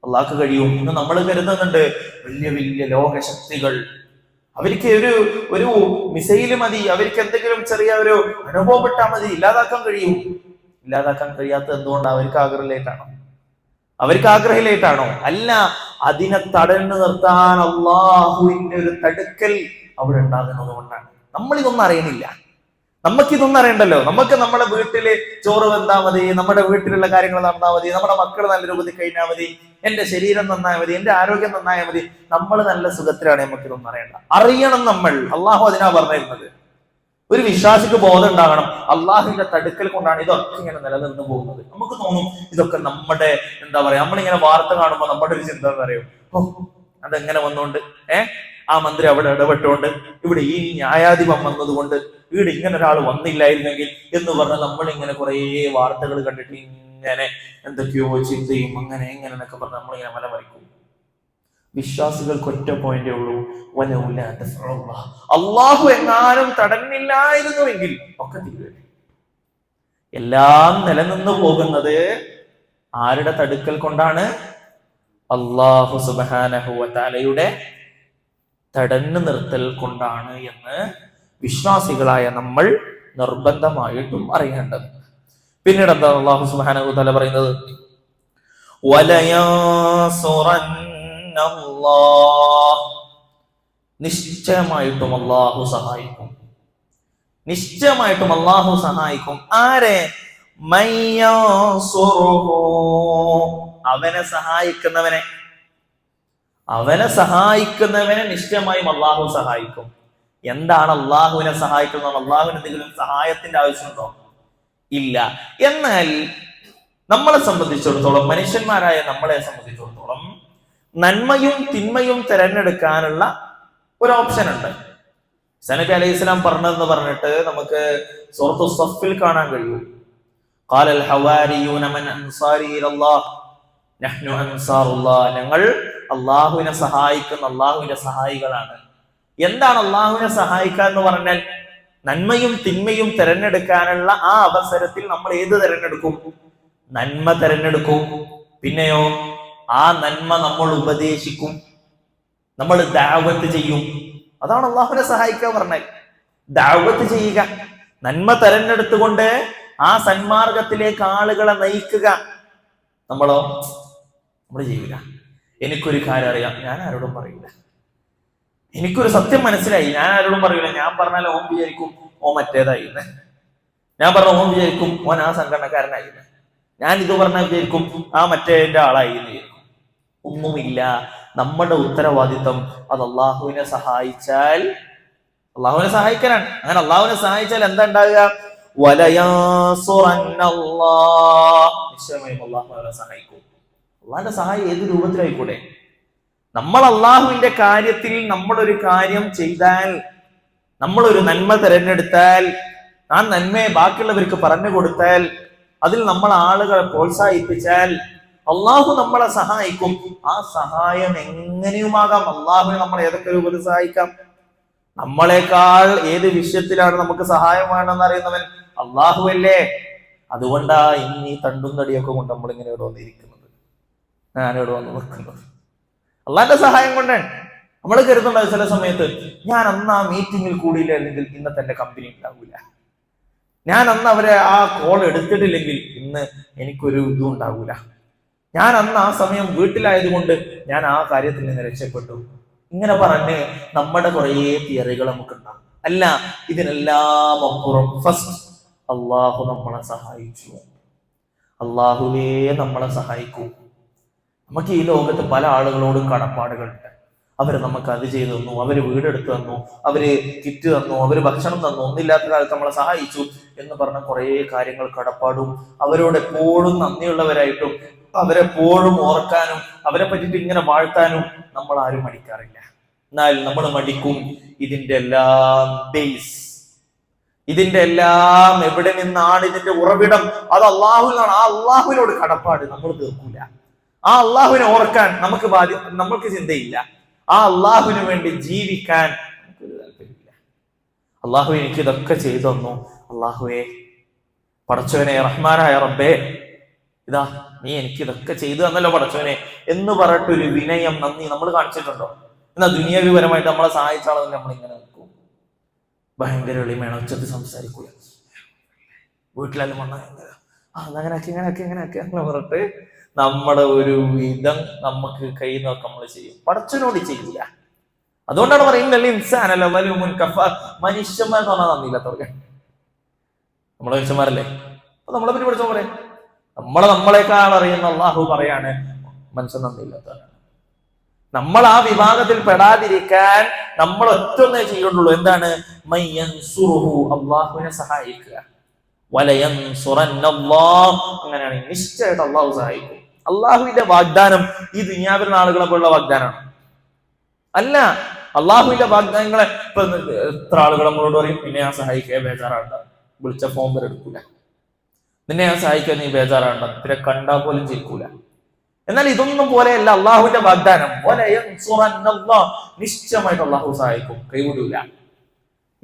അള്ളാഹ്ക്ക് കഴിയും. ഇന്ന് നമ്മൾ കരുതുന്നുണ്ട് വലിയ വലിയ ലോകശക്തികൾ, അവർക്ക് ഒരു മിസൈല് മതി, അവർക്ക് എന്തെങ്കിലും ചെറിയ ഒരു അനുഭവപ്പെട്ടാൽ മതി, ഇല്ലാതാക്കാൻ കഴിയും. ഇല്ലാതാക്കാൻ കഴിയാത്തത് എന്തുകൊണ്ടാണ്? അവർക്ക് ആഗ്രഹമില്ലായിട്ടാണോ? അല്ല, അതിനെ തടഞ്ഞു നിർത്താൻ അള്ളാഹുവിന്റെ ഒരു തടുക്കൽ അവിടെ ഉണ്ടാകുന്നത് കൊണ്ടാണ്. നമ്മളിതൊന്നും അറിയുന്നില്ല. നമുക്കിതൊന്നും അറിയണ്ടല്ലോ. നമുക്ക് നമ്മുടെ വീട്ടില് ചോറ് വെന്താൽ മതി, നമ്മുടെ വീട്ടിലുള്ള കാര്യങ്ങൾ നടന്നാൽ മതി, നമ്മുടെ മക്കൾ നല്ല രൂപത്തിൽ കഴിഞ്ഞാൽ മതി, എന്റെ ശരീരം നന്നായാൽ മതി, എന്റെ ആരോഗ്യം നന്നായാൽ മതി, നമ്മൾ നല്ല സുഖത്തിലാണ്. നമുക്കിതൊന്നും അറിയണ്ട. അറിയണം നമ്മൾ. അള്ളാഹു അതിനാ പറഞ്ഞിരുന്നത്. ഒരു വിശ്വാസിക്ക് ബോധം ഉണ്ടാകണം, അള്ളാഹുവിന്റെ തടുക്കൽ കൊണ്ടാണ് ഇതൊക്കെ ഇങ്ങനെ നിലനിന്ന് പോകുന്നത്. നമുക്ക് തോന്നും ഇതൊക്കെ നമ്മുടെ എന്താ പറയാ, നമ്മളിങ്ങനെ വാർത്ത കാണുമ്പോൾ നമ്മുടെ ഒരു ചിന്ത എന്താ അറിയോ, ഓ അതെങ്ങനെ വന്നോണ്ട് ആ മന്ത്രി അവിടെ ഇടപെട്ടുകൊണ്ട് ഇവിടെ ഈ ന്യായാധിപം വന്നതുകൊണ്ട് ഇവിടെ ഇങ്ങനെ ഒരാൾ വന്നില്ലായിരുന്നെങ്കിൽ എന്ന് പറഞ്ഞാൽ നമ്മളിങ്ങനെ കുറേ വാർത്തകൾ കണ്ടിട്ട് ഇങ്ങനെ എന്തൊക്കെയോ ചിന്തയും അങ്ങനെ എങ്ങനെ എന്നൊക്കെ പറഞ്ഞ് നമ്മളിങ്ങനെ മലമറിക്കും. വിശ്വാസികൾക്ക് ഒറ്റ പോയിന്റേ ഉള്ളൂ, അള്ളാഹു എങ്ങാനും തടഞ്ഞില്ലായിരുന്നുവെങ്കിൽ ഒക്കെ തീരുവേ. എല്ലാം നിലനിന്നു പോകുന്നത് ആരുടെ തടുക്കൽ കൊണ്ടാണ്? അള്ളാഹു സുബ്ഹാനഹു വ തആലയുടെ തടഞ്ഞു നിർത്തൽ കൊണ്ടാണ് എന്ന് വിശ്വാസികളായ നമ്മൾ നിർബന്ധമായിട്ടും അറിയേണ്ടത്. പിന്നീട് എന്താ അള്ളാഹു സുബ്ഹാനഹു വ തആല പറയുന്നത്? നിശ്ചയമായിട്ടും അള്ളാഹു സഹായിക്കും. നിശ്ചയമായിട്ടും അള്ളാഹു സഹായിക്കും. ആരെ? അവനെ സഹായിക്കുന്നവനെ. അവനെ സഹായിക്കുന്നവനെ നിശ്ചയമായും അള്ളാഹു സഹായിക്കും. എന്താണ് അള്ളാഹുവിനെ സഹായിക്കുന്നത്? അള്ളാഹുവിന് എന്തെങ്കിലും സഹായത്തിന്റെ ആവശ്യമുണ്ടോ? ഇല്ല. എന്നാൽ നമ്മളെ സംബന്ധിച്ചിടത്തോളം, മനുഷ്യന്മാരായ നമ്മളെ സംബന്ധിച്ചിടത്തോളം നന്മയും തിന്മയും തിരഞ്ഞെടുക്കാനുള്ള ഒരു ഓപ്ഷൻ ഉണ്ട്. നബി അലൈഹി സ്വലാം പറഞ്ഞതെന്ന് പറഞ്ഞിട്ട് നമുക്ക് സൂറത്തു സഫിൽ കാണാൻ കഴിയും. ഖാലൽ ഹവാരിയൂന മൻ അൻസാരി ഇലല്ലാഹ് നഹ്നു അൻസാറുല്ലാഹ്. ഞങ്ങൾ അള്ളാഹുവിനെ സഹായിക്കുന്ന അള്ളാഹുവിന്റെ സഹായികളാണ്. എന്താണ് അള്ളാഹുവിനെ സഹായിക്കുക എന്ന് പറഞ്ഞാൽ? നന്മയും തിന്മയും തിരഞ്ഞെടുക്കാനുള്ള ആ അവസരത്തിൽ നമ്മൾ ഏത് തിരഞ്ഞെടുക്കും? നന്മ തിരഞ്ഞെടുക്കും. പിന്നെയോ ആ നന്മ നമ്മൾ ഉപദേശിക്കും, നമ്മൾ ദഅവത്ത് ചെയ്യും. അതാണ് അള്ളാഹുവിനെ സഹായിക്കുക പറഞ്ഞാൽ. ദഅവത്ത് ചെയ്യുക, നന്മ തെരഞ്ഞെടുത്തുകൊണ്ട് ആ സന്മാർഗത്തിലേക്ക് ആളുകളെ നയിക്കുക. നമ്മൾ ചെയ്യുക. എനിക്കൊരു കാര്യം അറിയാം, ഞാൻ ആരോടും പറയില്ല. എനിക്കൊരു സത്യം മനസ്സിലായി, ഞാൻ ആരോടും പറയില്ല. ഞാൻ പറഞ്ഞാൽ ഓൻ വിചാരിക്കും ഓൻ മറ്റേതായില്ല. ഞാൻ പറഞ്ഞ ഓൻ വിചാരിക്കും ഓൻ ആ സംഘടനക്കാരനായില്ല. ഞാൻ ഇത് പറഞ്ഞാൽ വിചാരിക്കും ആ മറ്റേന്റെ ആളായി എന്ന് വിചാരിക്കും. ഒന്നുമില്ല. നമ്മുടെ ഉത്തരവാദിത്വം അത് അള്ളാഹുവിനെ സഹായിച്ചാൽ, അള്ളാഹുവിനെ സഹായിക്കാനാണ്. അങ്ങനെ അള്ളാഹുവിനെ സഹായിച്ചാൽ എന്താ ഉണ്ടാകുക? നിശ്ചയമായും അള്ളാഹു അവരെ സഹായിക്കും. അള്ളാഹിന്റെ സഹായം ഏത് രൂപത്തിലായിക്കൂടെ? നമ്മൾ അള്ളാഹുവിന്റെ കാര്യത്തിൽ നമ്മളൊരു കാര്യം ചെയ്താൽ, നമ്മളൊരു നന്മ തിരഞ്ഞെടുത്താൽ, ആ നന്മയെ ബാക്കിയുള്ളവർക്ക് പറഞ്ഞു കൊടുത്താൽ, അതിൽ നമ്മൾ ആളുകളെ പ്രോത്സാഹിപ്പിച്ചാൽ അള്ളാഹു നമ്മളെ സഹായിക്കും. ആ സഹായം എങ്ങനെയുമാകാം. അള്ളാഹുവിനെ നമ്മൾ ഏതൊക്കെ രൂപത്തിൽ സഹായിക്കാം? നമ്മളെക്കാൾ ഏത് വിഷയത്തിലാണ് നമുക്ക് സഹായം വേണമെന്ന് അറിയുന്നവൻ അള്ളാഹു അല്ലേ? അതുകൊണ്ടാ ഇന്ന് ഈ തണ്ടും തടിയൊക്കെ കൊണ്ട് നമ്മളിങ്ങനെ ഇവിടെ വന്നിരിക്കുന്നത്, ഞാനിവിടെ വന്ന് നിൽക്കുന്നത് അള്ളാഹിന്റെ സഹായം കൊണ്ടാണ്. നമ്മൾ കരുതുന്നത് ചില സമയത്ത് ഞാൻ അന്ന് ആ മീറ്റിങ്ങിൽ കൂടിയില്ല അല്ലെങ്കിൽ ഇന്നത്തെ എന്റെ കമ്പനി ഉണ്ടാവില്ല, ഞാൻ അന്ന് അവരെ ആ കോൾ എടുത്തിട്ടില്ലെങ്കിൽ ഇന്ന് എനിക്കൊരു ഇതും ഉണ്ടാവൂല, ഞാൻ അന്ന് ആ സമയം വീട്ടിലായതുകൊണ്ട് ഞാൻ ആ കാര്യത്തിൽ നിന്ന് രക്ഷപ്പെട്ടു. ഇങ്ങനെ പറഞ്ഞ് നമ്മുടെ കുറേ തിയറികൾ നമുക്കുണ്ടാകും. അല്ല, ഇതിനെല്ലാം അപ്പുറം ഫസ്റ്റ് അള്ളാഹു നമ്മളെ സഹായിച്ചു. അള്ളാഹുവേ നമ്മളെ സഹായിക്കൂ. നമുക്ക് ഈ ലോകത്ത് പല ആളുകളോടും കടപ്പാടുകളുണ്ട്. അവര് നമുക്ക് അത് ചെയ്തു തന്നു, അവര് വീടെടുത്ത് തന്നു, അവര് കിറ്റ് തന്നു, അവര് ഭക്ഷണം തന്നു, ഒന്നില്ലാത്ത കാലത്ത് നമ്മളെ സഹായിച്ചു എന്ന് പറഞ്ഞ കുറേ കാര്യങ്ങൾ കടപ്പാടും, അവരോട് എപ്പോഴും നന്ദിയുള്ളവരായിട്ടും അവരെപ്പോഴും ഓർക്കാനും അവരെ പറ്റിയിട്ട് ഇങ്ങനെ വാഴ്ത്താനും നമ്മൾ ആരും മടിക്കാറില്ല. എന്നാൽ നമ്മൾ മടിക്കും ഇതിന്റെ എല്ലാം ബേസ്, ഇതിന്റെ എല്ലാം എവിടെ നിന്നാണ് ഇതിന്റെ ഉറവിടം? അത് അള്ളാഹുവിനാണ്. ആ അള്ളാഹുവിനോട് കടപ്പാട് നമ്മൾ തീർക്കൂല. ആ അള്ളാഹുവിനെ ഓർക്കാൻ നമ്മൾക്ക് ചിന്തയില്ല. ആ അള്ളാഹുവിന് വേണ്ടി ജീവിക്കാൻ നമുക്കൊരു താല്പര്യമില്ല. അള്ളാഹു എനിക്ക് ഇതൊക്കെ ചെയ്തു തന്നു, അള്ളാഹുവേ പടച്ചവനെ റഹ്മാനായ റബ്ബേ ഇതാ നീ എനിക്ക് ഇതൊക്കെ ചെയ്തു തന്നല്ലോ പടച്ചവനെ എന്ന് പറഞ്ഞിട്ടൊരു വിനയം, നന്ദി നമ്മൾ കാണിച്ചിട്ടുണ്ടോ? എന്നാൽ ദുനിയാവിപരമായിട്ട് നമ്മളെ സഹായിച്ച ആളെ നമ്മളിങ്ങനെ നിൽക്കും, ഭയങ്കര എളിമയാണ്, ഉച്ചത്തിൽ സംസാരിക്കുക, വീട്ടിലെല്ലാം വന്ന അങ്ങനെയൊക്കെ പറഞ്ഞിട്ട് നമ്മുടെ ഒരു വിധം നമുക്ക് കൈ നോക്കാൻ നമ്മൾ ചെയ്യും, പടച്ചവനോട് ചെയ്യില്ല. അതുകൊണ്ടാണ് പറയുന്നത് ഇൻസാനല്ല മനുഷ്യന്മാർ എന്ന് പറഞ്ഞാൽ നന്ദിയില്ലാത്തവർക്ക്. നമ്മളെ മനുഷ്യന്മാരല്ലേ, അപ്പൊ നമ്മളെ പറ്റി പഠിച്ച പോലെ നമ്മളെക്കാൾ അറിയുന്ന അള്ളാഹു പറയാണ് മനുഷ്യൻ നന്ദിയില്ലാത്തവരാണ്. നമ്മൾ ആ വിഭാഗത്തിൽ പെടാതിരിക്കാൻ നമ്മൾ ഒറ്റൊന്നേ ചെയ്യുള്ളൂ. എന്താണ്? അള്ളാഹുവിനെ സഹായിക്കുക. അങ്ങനെയാണെങ്കിൽ നിശ്ചയമായിട്ട് അള്ളാഹു സഹായിക്കും. അള്ളാഹുവിന്റെ വാഗ്ദാനം ഈ ദുനിയാവിലുള്ള ആളുകളെ പോലുള്ള വാഗ്ദാനമാണ് അല്ല. അള്ളാഹുവിന്റെ വാഗ്ദാനങ്ങളെ ഇപ്പൊ എത്ര ആളുകൾ നമ്മളോട് പറയും, നിന്നെ ഞാൻ സഹായിക്കുക, ബേജാറാണ്ട, വിളിച്ച ഫോൺ വരെ എടുക്കൂല, നിന്നെ ഞാൻ സഹായിക്കാൻ നീ ബേജാറാണ്ട, പിന്നെ കണ്ടാ പോലും ചിരിക്കൂല. എന്നാൽ ഇതൊന്നും പോലെയല്ല അള്ളാഹുവിന്റെ വാഗ്ദാനം. നിശ്ചയമായിട്ട് അള്ളാഹു സഹായിക്കും, കൈവിടൂല.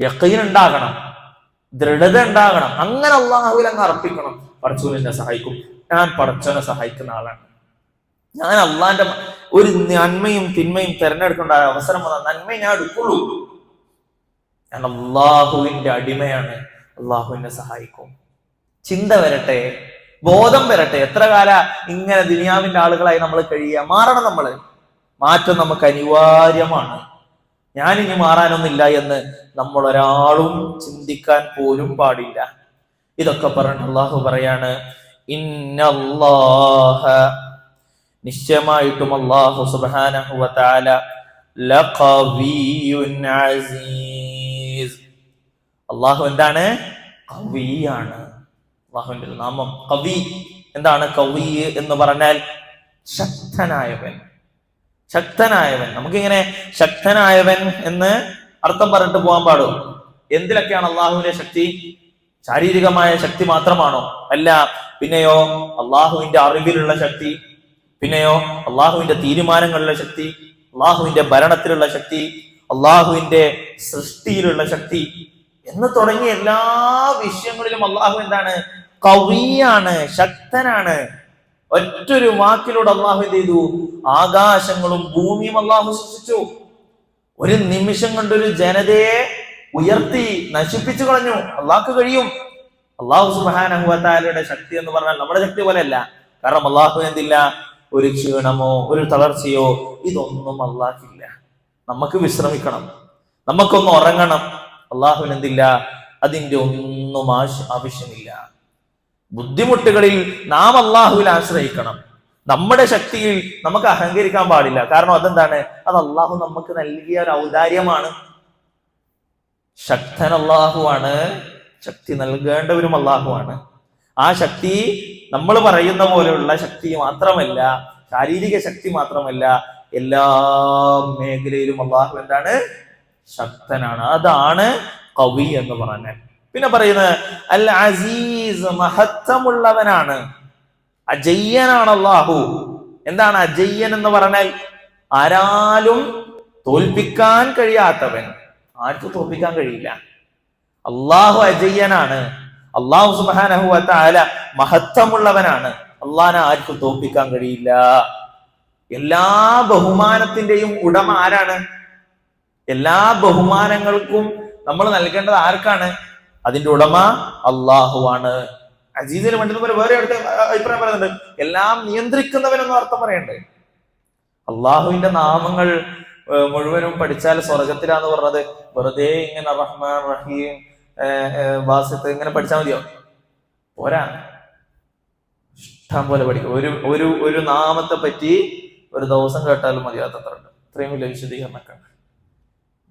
യഖീൻ ഉണ്ടാകണം, ദൃഢത ഉണ്ടാകണം. അങ്ങനെ അള്ളാഹുവിൽ അങ്ങ് അർപ്പിക്കണം. പടച്ചോൻ എന്നെ സഹായിക്കും, ഞാൻ പടച്ചോനെ സഹായിക്കുന്ന ആളാണ്, ഞാൻ അള്ളാന്റെ ഒരു നന്മയും തിന്മയും തിരഞ്ഞെടുക്കേണ്ട അവസരം വന്നാൽ നന്മയെ ഞാൻ എടുക്കുള്ളൂ, ഞാൻ അള്ളാഹുവിന്റെ അടിമയാണ്, അള്ളാഹുവിനെ സഹായിക്കും. ചിന്ത വരട്ടെ, ബോധം വരട്ടെ. എത്ര കാല ഇങ്ങനെ ദുനിയാവിന്റെ ആളുകളായി നമ്മൾ കഴിയുക? മാറണം. നമ്മള് മാറ്റം നമുക്ക് അനിവാര്യമാണ്. ഞാനിനി മാറാനൊന്നില്ല എന്ന് നമ്മൾ ഒരാളും ചിന്തിക്കാൻ പോലും പാടില്ല. ഇതൊക്കെ പറഞ്ഞ അള്ളാഹു പറയാണ്, ഇന്നല്ലാഹ, നിശ്ചയമായിട്ടും അല്ലാഹു സുബ്ഹാനഹു വ തആല ലഖവിയ്യുൻ അസീസ്. അല്ലാഹു എന്താണ്? ഖവിയാണ്. അല്ലാഹുവിന്റെ നാമം ഖവി. എന്താണ് ഖവി എന്ന് പറഞ്ഞാൽ? ശക്തനായവൻ, ശക്തനായവൻ. നമുക്കിങ്ങനെ ശക്തനായവൻ എന്ന് അർത്ഥം പറഞ്ഞിട്ട് പോകാൻ പാടും. എന്തിലൊക്കെയാണ് അള്ളാഹുവിന്റെ ശക്തി? ശാരീരികമായ ശക്തി മാത്രമാണോ? അല്ല. പിന്നെയോ അള്ളാഹുവിന്റെ അറിവിലുള്ള ശക്തി, പിന്നെയോ അള്ളാഹുവിന്റെ തീരുമാനങ്ങളിലുള്ള ശക്തി, അള്ളാഹുവിന്റെ ഭരണത്തിലുള്ള ശക്തി, അള്ളാഹുവിന്റെ സൃഷ്ടിയിലുള്ള ശക്തി എന്ന് തുടങ്ങിയ എല്ലാ വിഷയങ്ങളിലും അള്ളാഹു എന്താണ്? ഖവിയാണ്, ശക്തനാണ്. ഒറ്റൊരു വാക്കിലൂടെ അള്ളാഹു എന്ത് ചെയ്തു? ആകാശങ്ങളും ഭൂമിയും അള്ളാഹു സൃഷ്ടിച്ചു. ഒരു നിമിഷം കൊണ്ടൊരു ജനതയെ ഉയർത്തി നശിപ്പിച്ചു കളഞ്ഞു. അള്ളാഹ്ക്ക് കഴിയും. അള്ളാഹു സുബ്ഹാനഹു വ തആലയുടെ ശക്തി എന്ന് പറഞ്ഞാൽ നമ്മുടെ ശക്തി പോലെയല്ല. കാരണം അള്ളാഹു എന്തില്ല? ഒരു ക്ഷീണമോ ഒരു തളർച്ചയോ ഇതൊന്നും അള്ളാഹ്ക്കില്ല. നമുക്ക് വിശ്രമിക്കണം, നമുക്കൊന്ന് ഉറങ്ങണം. അള്ളാഹുവിന് എന്തില്ല? അതിന്റെ ഒന്നും ആവശ്യമില്ല. ബുദ്ധിമുട്ടുകളിൽ നാം അള്ളാഹുവിൽ ആശ്രയിക്കണം. നമ്മുടെ ശക്തിയിൽ നമുക്ക് അഹങ്കരിക്കാൻ പാടില്ല. കാരണം അതെന്താണ്? അത് അള്ളാഹു നമുക്ക് നൽകിയ ഒരു ഔദാര്യമാണ്. ശക്തൻ അള്ളാഹുവാണ്, ശക്തി നൽകേണ്ടവരും അള്ളാഹുവാണ്. ആ ശക്തി നമ്മൾ പറയുന്ന പോലെയുള്ള ശക്തി മാത്രമല്ല, ശാരീരിക ശക്തി മാത്രമല്ല, എല്ലാ മേഖലയിലും അള്ളാഹു എന്താണ്? ശക്തനാണ്. അതാണ് ഖവി എന്ന് പറഞ്ഞാൽ. പിന്നെ പറയുന്നത് അൽ അസീസ്, മഹത്വമുള്ളവനാണ്, അജയ്യനാണ് അള്ളാഹു. എന്താണ് അജയ്യൻ എന്ന് പറഞ്ഞാൽ? ആരാലും തോൽപ്പിക്കാൻ കഴിയാത്തവൻ. ആർക്കും തോൽപ്പിക്കാൻ കഴിയില്ല. അള്ളാഹു അജയ്യനാണ്. അള്ളാഹു സുബ്ഹാനഹു വ തആല മഹത്വമുള്ളവനാണ്. അള്ളാഹിനെ ആർക്കും തോൽപ്പിക്കാൻ കഴിയില്ല. എല്ലാ ബഹുമാനത്തിന്റെയും ഉടമ ആരാണ്? എല്ലാ ബഹുമാനങ്ങൾക്കും നമ്മൾ നൽകേണ്ടത് ആർക്കാണ്? അതിന്റെ ഉടമ അള്ളാഹുവാണ്. അസീസിന് വേണ്ടി വേറെ അടുത്ത അഭിപ്രായം പറയുന്നുണ്ട്, എല്ലാം നിയന്ത്രിക്കുന്നവനെന്ന് അർത്ഥം പറയണ്ടേ. അള്ളാഹുവിന്റെ നാമങ്ങൾ മുഴുവനും പഠിച്ചാൽ സ്വർഗത്തിലാന്ന് പറഞ്ഞത് വെറുതെ ഇങ്ങനെ റഹ്മാൻ റഹീം വാസിത്ത് ഇങ്ങനെ പഠിച്ചാൽ മതിയോ? പോരാ, ഇഷ്ടം പോലെ പഠിക്കും. ഒരു നാമത്തെ പറ്റി ഒരു ദിവസം കേട്ടാലും മതിയാത്തത്ര ഉണ്ട്. ഇത്രയും വലിയ വിശദീകരണമൊക്കെ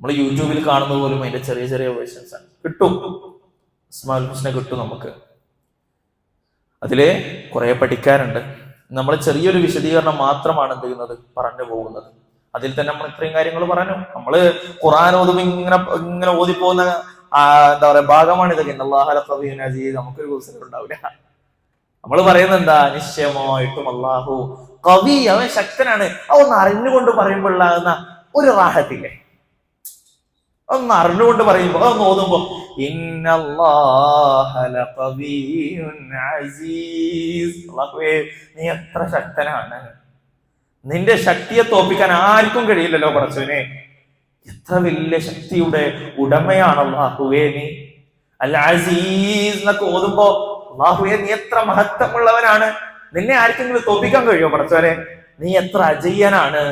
നമ്മൾ യൂട്യൂബിൽ കാണുന്നത് പോലും അതിന്റെ ചെറിയ ചെറിയ വേർഷൻസ് ആണ്. കിട്ടും, അസ്മാഉൽ ഹുസ്ന കിട്ടും നമുക്ക്. അതില് കുറെ പഠിക്കാനുണ്ട്. നമ്മൾ ചെറിയൊരു വിശദീകരണം മാത്രമാണ് എന്ത് ചെയ്യുന്നത്? പറഞ്ഞു പോകുന്നത്. അതിൽ തന്നെ നമ്മൾ ഇത്രയും കാര്യങ്ങൾ പറഞ്ഞു. നമ്മള് ഖുർആൻ ഓതുമ്പോൾ ഇങ്ങനെ ഓതിപ്പോകുന്ന എന്താ പറയാ ഭാഗമാണ് ഇതൊക്കെ. നമുക്കൊരു ദിവസം ഉണ്ടാവില്ല. നമ്മൾ പറയുന്നത് എന്താ? നിശ്ചയമായിട്ടും അള്ളാഹു ഖവി, അവൻ ശക്തനാണ്. അതൊന്ന് അറിഞ്ഞുകൊണ്ട് പറയുമ്പോഴുള്ള ഒരു റാഹത്തില്ലേ? ഒന്ന് അറിഞ്ഞുകൊണ്ട് പറയുമ്പോ, അതൊന്ന് ഓതുമ്പോ ഇന്നല്ലാഹ ലഖവിയ്യുൻ അസീസ്, അല്ലാഹുവേ നീ എത്ര ശക്തനാണ്, നിന്റെ ശക്തിയെ തോൽപ്പിക്കാൻ ആർക്കും കഴിയില്ലല്ലോ പടച്ചോനെ. എത്ര വലിയ ശക്തിയുടെ ഉടമയാണ് അല്ലാഹുവേ നീ. അൽ അസീസ് എന്നൊക്കെ ഓതുമ്പോ അല്ലാഹുവേ നീ എത്ര മഹത്വമുള്ളവനാണ്, നിന്നെ ആർക്കെങ്കിലും തോൽപ്പിക്കാൻ കഴിയുമോ പടച്ചോനെ? നീ എത്ര അജയ്യനാണ്,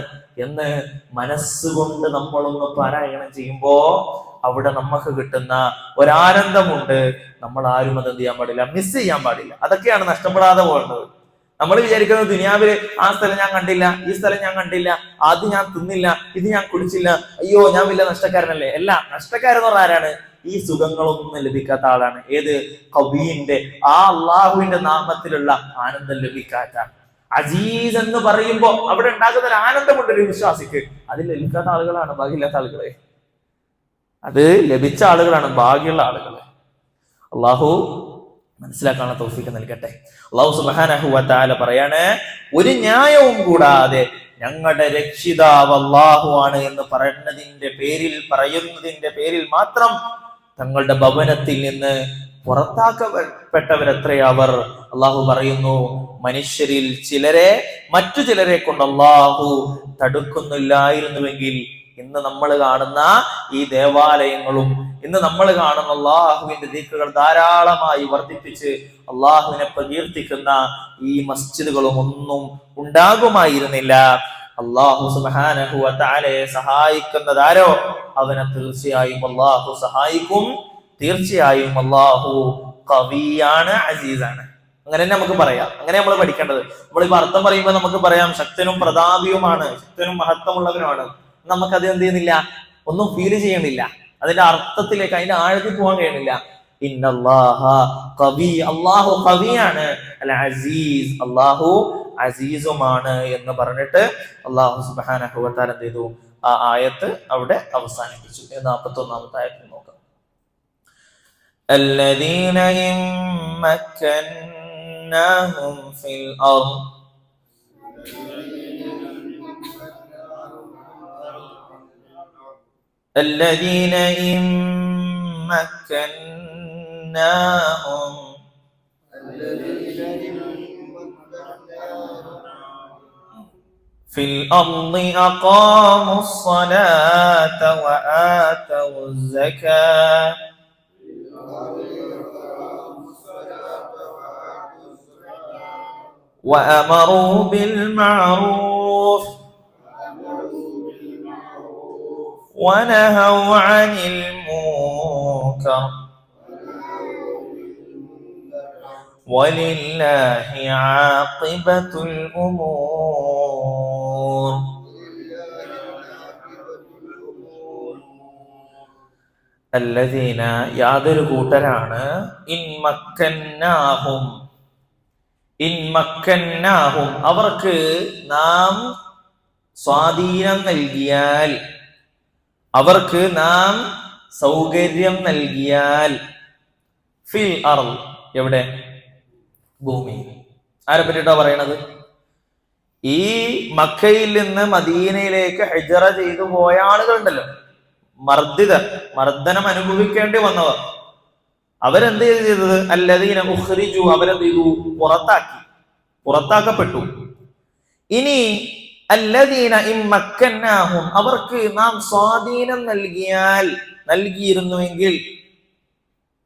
എന്ന് മനസ്സുകൊണ്ട് നമ്മളൊന്ന് പാരായണം ചെയ്യുമ്പോ അവിടെ നമുക്ക് കിട്ടുന്ന ഒരാനന്ദമുണ്ട്. നമ്മൾ ആരും അത് എന്ത് ചെയ്യാൻ പാടില്ല, മിസ് ചെയ്യാൻ പാടില്ല. അതൊക്കെയാണ് നഷ്ടപ്പെടാതെ പോകുന്നത്. നമ്മൾ വിചാരിക്കുന്നത് ദുനിയാവില് ആ സ്ഥലം ഞാൻ കണ്ടില്ല, ഈ സ്ഥലം ഞാൻ കണ്ടില്ല, അത് ഞാൻ തിന്നില്ല, ഇത് ഞാൻ കുടിച്ചില്ല, അയ്യോ ഞാൻ വലിയ നഷ്ടക്കാരനല്ലേ. അല്ല, നഷ്ടക്കാരൻ എന്ന് പറഞ്ഞാൽ ആരാണ്? ഈ സുഖങ്ങളൊന്നും ലഭിക്കാത്ത ആളാണ്. ഏത്? കവിന്റെ ആ അള്ളാഹുവിന്റെ നാമത്തിലുള്ള ആനന്ദം ലഭിക്കാത്ത. അസീസ് എന്ന് പറയുമ്പോ അവിടെ ഉണ്ടാകുന്ന ഒരു ആനന്ദമുണ്ട് ഒരു വിശ്വാസിക്ക്. അത് ലഭിക്കാത്ത ആളുകളാണ് ഭാഗ്യമില്ലാത്ത ആളുകളെ. അത് ലഭിച്ച ആളുകളാണ് ഭാഗ്യമുള്ള ആളുകള്. അള്ളാഹു മനസ്സിലാക്കാനുള്ള തൗഫീഖ് നൽകട്ടെ. അള്ളാഹു സുബ്ഹാനഹു വ തആല പറയാണ്, ഒരു ന്യായവും കൂടാതെ ഞങ്ങളുടെ രക്ഷിതാവ് അള്ളാഹു ആണ് എന്ന് പറയുന്നതിന്റെ പേരിൽ മാത്രം തങ്ങളുടെ ഭവനത്തിൽ നിന്ന് പുറത്താക്കപ്പെട്ടവരെത്രയവർ. അള്ളാഹു പറയുന്നു, മനുഷ്യരിൽ ചിലരെ മറ്റു ചിലരെ കൊണ്ട് അള്ളാഹു തടുക്കുന്നില്ലായിരുന്നുവെങ്കിൽ ഇന്ന് നമ്മൾ കാണുന്ന ഈ ദേവാലയങ്ങളും ഇന്ന് നമ്മൾ കാണുന്ന അള്ളാഹുവിന്റെ ദിക്റുകൾ ധാരാളമായി വർദ്ധിപ്പിച്ച് അള്ളാഹുവിനെ പ്രകീർത്തിക്കുന്ന ഈ മസ്ജിദുകളും ഒന്നും ഉണ്ടാകുമായിരുന്നില്ല. അള്ളാഹു സുബ്ഹാനഹു വ തആലയെ സഹായിക്കുന്നതാരോ അവനെ തീർച്ചയായും അള്ളാഹു സഹായിക്കും. തീർച്ചയായും അള്ളാഹു ഖവിയാണ്, അസീസാണ്. അങ്ങനെ തന്നെ നമുക്ക് പറയാം. അങ്ങനെ നമ്മൾ പഠിക്കേണ്ടത്. നമ്മളിപ്പോ അർത്ഥം പറയുമ്പോൾ നമുക്ക് പറയാം ശക്തനും പ്രതാപിയുമാണ്, ശക്തനും മഹത്വമുള്ളവനുമാണ്. നമുക്കത് എന്ത് ചെയ്യുന്നില്ല, ഒന്നും ഫീൽ ചെയ്യണില്ല. അതിന്റെ അർത്ഥത്തിലേക്ക്, അതിന്റെ ആഴത്തിൽ പോകാൻ കഴിയുന്നില്ല. ഇന്നല്ലാഹ ഖവി, അല്ലാഹു ഖവിയാണ്, അൽ അസീസ്, അല്ലാഹു അസീസുമാണ് എന്ന് പറഞ്ഞിട്ട് അല്ലാഹു സുബ്ഹാനഹു വ തആല എന്ത് ചെയ്തു? ആ ആയത്ത് അവിടെ അവസാനിപ്പിച്ചു. 41-ാമത്തെ ആയത്തിൽ നോക്കാം. الذين إن مكناهم في الأرض الذين إن مكناهم في الأرض أقاموا الصلاة وآتوا الزكاة وأمروا بالمعروف ونهوا عن المنكر ولله عاقبة الأمور. الذين യാതൊരു കൂട്ടരാണ് ഇൻമക്കന്നാഹും അവർക്ക് നാം സ്വാധീനം നൽകിയാൽ, അവർക്ക് നാം സൗകര്യം നൽകിയാൽ, ഫിൽ അർള് എവിടെ? ഭൂമിയിൽ. ആരെ പറ്റിയിട്ടാ പറയണത്? ഈ മക്കയിൽ നിന്ന് മദീനയിലേക്ക് ഹിജ്റ ചെയ്തു പോയ ആളുകളുണ്ടല്ലോ, മർദ്ദനം അനുഭവിക്കേണ്ടി വന്നവർ. അവരെന്ത് ചെയ്തത്? അല്ലദീന ഉഖ്രിജു, അവരെന്ത് ചെയ്തു? പുറത്താക്കപ്പെട്ടു. ഇനി അല്ലദീന ഇമ്മക്കന്നാഹും അവർക്ക് നാം സ്വാധീനം നൽകിയിരുന്നുവെങ്കിൽ,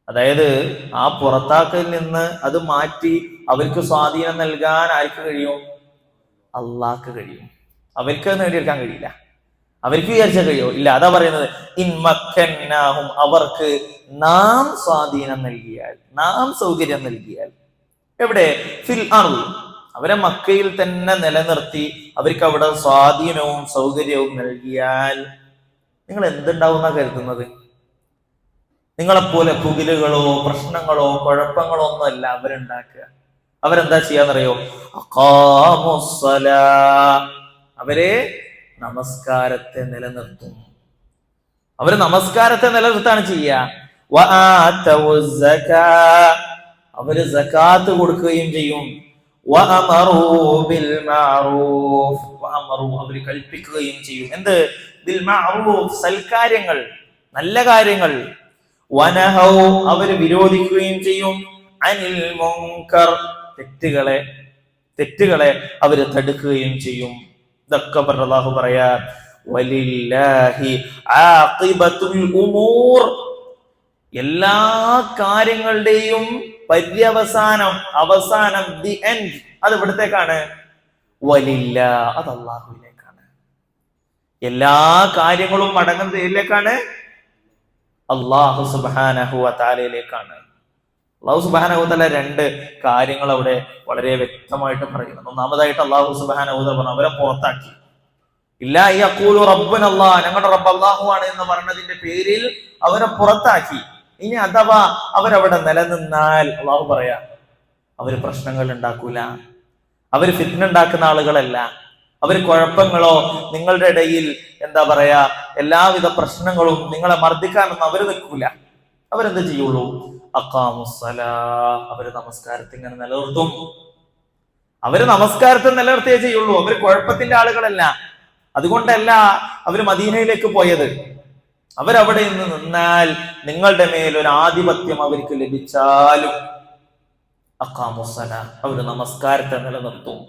അതായത് ആ പുറത്താക്കലിൽ നിന്ന് അത് മാറ്റി അവർക്ക് സ്വാധീനം നൽകാൻ ആർക്ക് കഴിയും? അള്ളാഹ്ക്ക് കഴിയും. അവർക്ക് നേടിയെടുക്കാൻ കഴിയില്ല. അവർക്ക് വിചാരിച്ചാൽ കഴിയോ? ഇല്ല. അതാ പറയുന്നത് ഇൻമക്കന്നാഹും അവർക്ക് നാം സ്വാധീനം നൽകിയാൽ, നാം സൗകര്യം നൽകിയാൽ. എവിടെ? ഫിൽ അർള്, അവരെ മക്കയിൽ തന്നെ നിലനിർത്തി അവർക്ക് അവിടെ സ്വാധീനവും സൗകര്യവും നൽകിയാൽ നിങ്ങൾ എന്തുണ്ടാവുന്ന കരുതുന്നത്? നിങ്ങളെപ്പോലെ പുകിലുകളോ പ്രശ്നങ്ങളോ കുഴപ്പങ്ങളോ ഒന്നും അല്ല അവരുണ്ടാക്കുക. അവരെന്താ ചെയ്യാന്നറിയോ? അഖാമുസ്സലാ, അവരെ നമസ്കാരത്തെ നിലനിർത്തും. അവര് നമസ്കാരത്തെ നിലനിർത്താണ് ചെയ്യുക. വആതൗസ്സകാ, അവര് സകാത്ത് കൊടുക്കുകയും ചെയ്യും. വഅമറൂ ബിൽ മഅറൂഫ്, വഅമറൂ അവര് കൽപ്പിക്കുകയും ചെയ്യും. എന്ത്? ബിൽ മഅറൂഫ്, സൽകാര്യങ്ങൾ, നല്ല കാര്യങ്ങൾ. വനഹൗ അവര് വിരോധിക്കുകയും ചെയ്യും. അനിൽ മുൻകർ, തെറ്റുകളെ അവര് തടുക്കുകയും ചെയ്യും. ഇതൊക്കെ പറഞ്ഞ അല്ലാഹു പറയാ, വലില്ലാഹി ആഖിബത്തുൽ ഉമൂർ, എല്ലാ കാര്യങ്ങളുടെയും അവസാനം ദി എൻഡ്, അത് ഇവിടത്തേക്കാണ്. വലില്ലാ, അത് അല്ലാഹുവിലേക്കാണ്. എല്ലാ കാര്യങ്ങളും മടങ്ങുന്നത് ഇതിലേക്കാണ്, അല്ലാഹു സുബ്ഹാനഹു വ തആലയിലേക്കാണ്. അല്ലാഹു സുബ്ഹാനഹു വ തആല രണ്ട് കാര്യങ്ങൾ അവിടെ വളരെ വ്യക്തമായിട്ട് പറയുന്നു. ഒന്നാമതായിട്ട് അല്ലാഹു സുബ്ഹാനഹു വ തആല പറഞ്ഞു അവരെ പുറത്താക്കി. ഇല്ലാ യഖൂലു റബ്ബുന അല്ലാഹ്, ഞങ്ങളുടെ റബ്ബ് അല്ലാഹു ആണ് എന്ന് പറഞ്ഞതിന്റെ പേരിൽ അവരെ പുറത്താക്കി. ഇനി അഥവാ അവരവിടെ നിലനിന്നാൽ അല്ലാഹു പറയാ അവര് പ്രശ്നങ്ങൾ ഉണ്ടാക്കൂല, അവര് ഫിത്ന ഉണ്ടാക്കുന്ന ആളുകളല്ല, അവര് കുഴപ്പങ്ങളോ നിങ്ങളുടെ ഇടയിൽ എന്താ പറയാ എല്ലാവിധ പ്രശ്നങ്ങളും നിങ്ങളെ മർദ്ദിക്കാനൊന്നും അവര് നിൽക്കൂല. അവരെന്ത് ചെയ്യുള്ളൂ? അഖാമുസ്സലാ, അവര് നമസ്കാരത്തെ ഇങ്ങനെ നിലനിർത്തും. അവര് നമസ്കാരത്തെ നിലനിർത്തിയേ ചെയ്യുള്ളൂ. അവര് കുഴപ്പത്തിന്റെ ആളുകളല്ല. അതുകൊണ്ടല്ല അവര് മദീനയിലേക്ക് പോയത്. അവരവിടെ നിന്ന് നിന്നാൽ നിങ്ങളുടെ മേൽ ഒരു ആധിപത്യം അവർക്ക് ലഭിച്ചാലും അഖാമുസ്സലാ, അവര് നമസ്കാരത്തെ നിലനിർത്തും.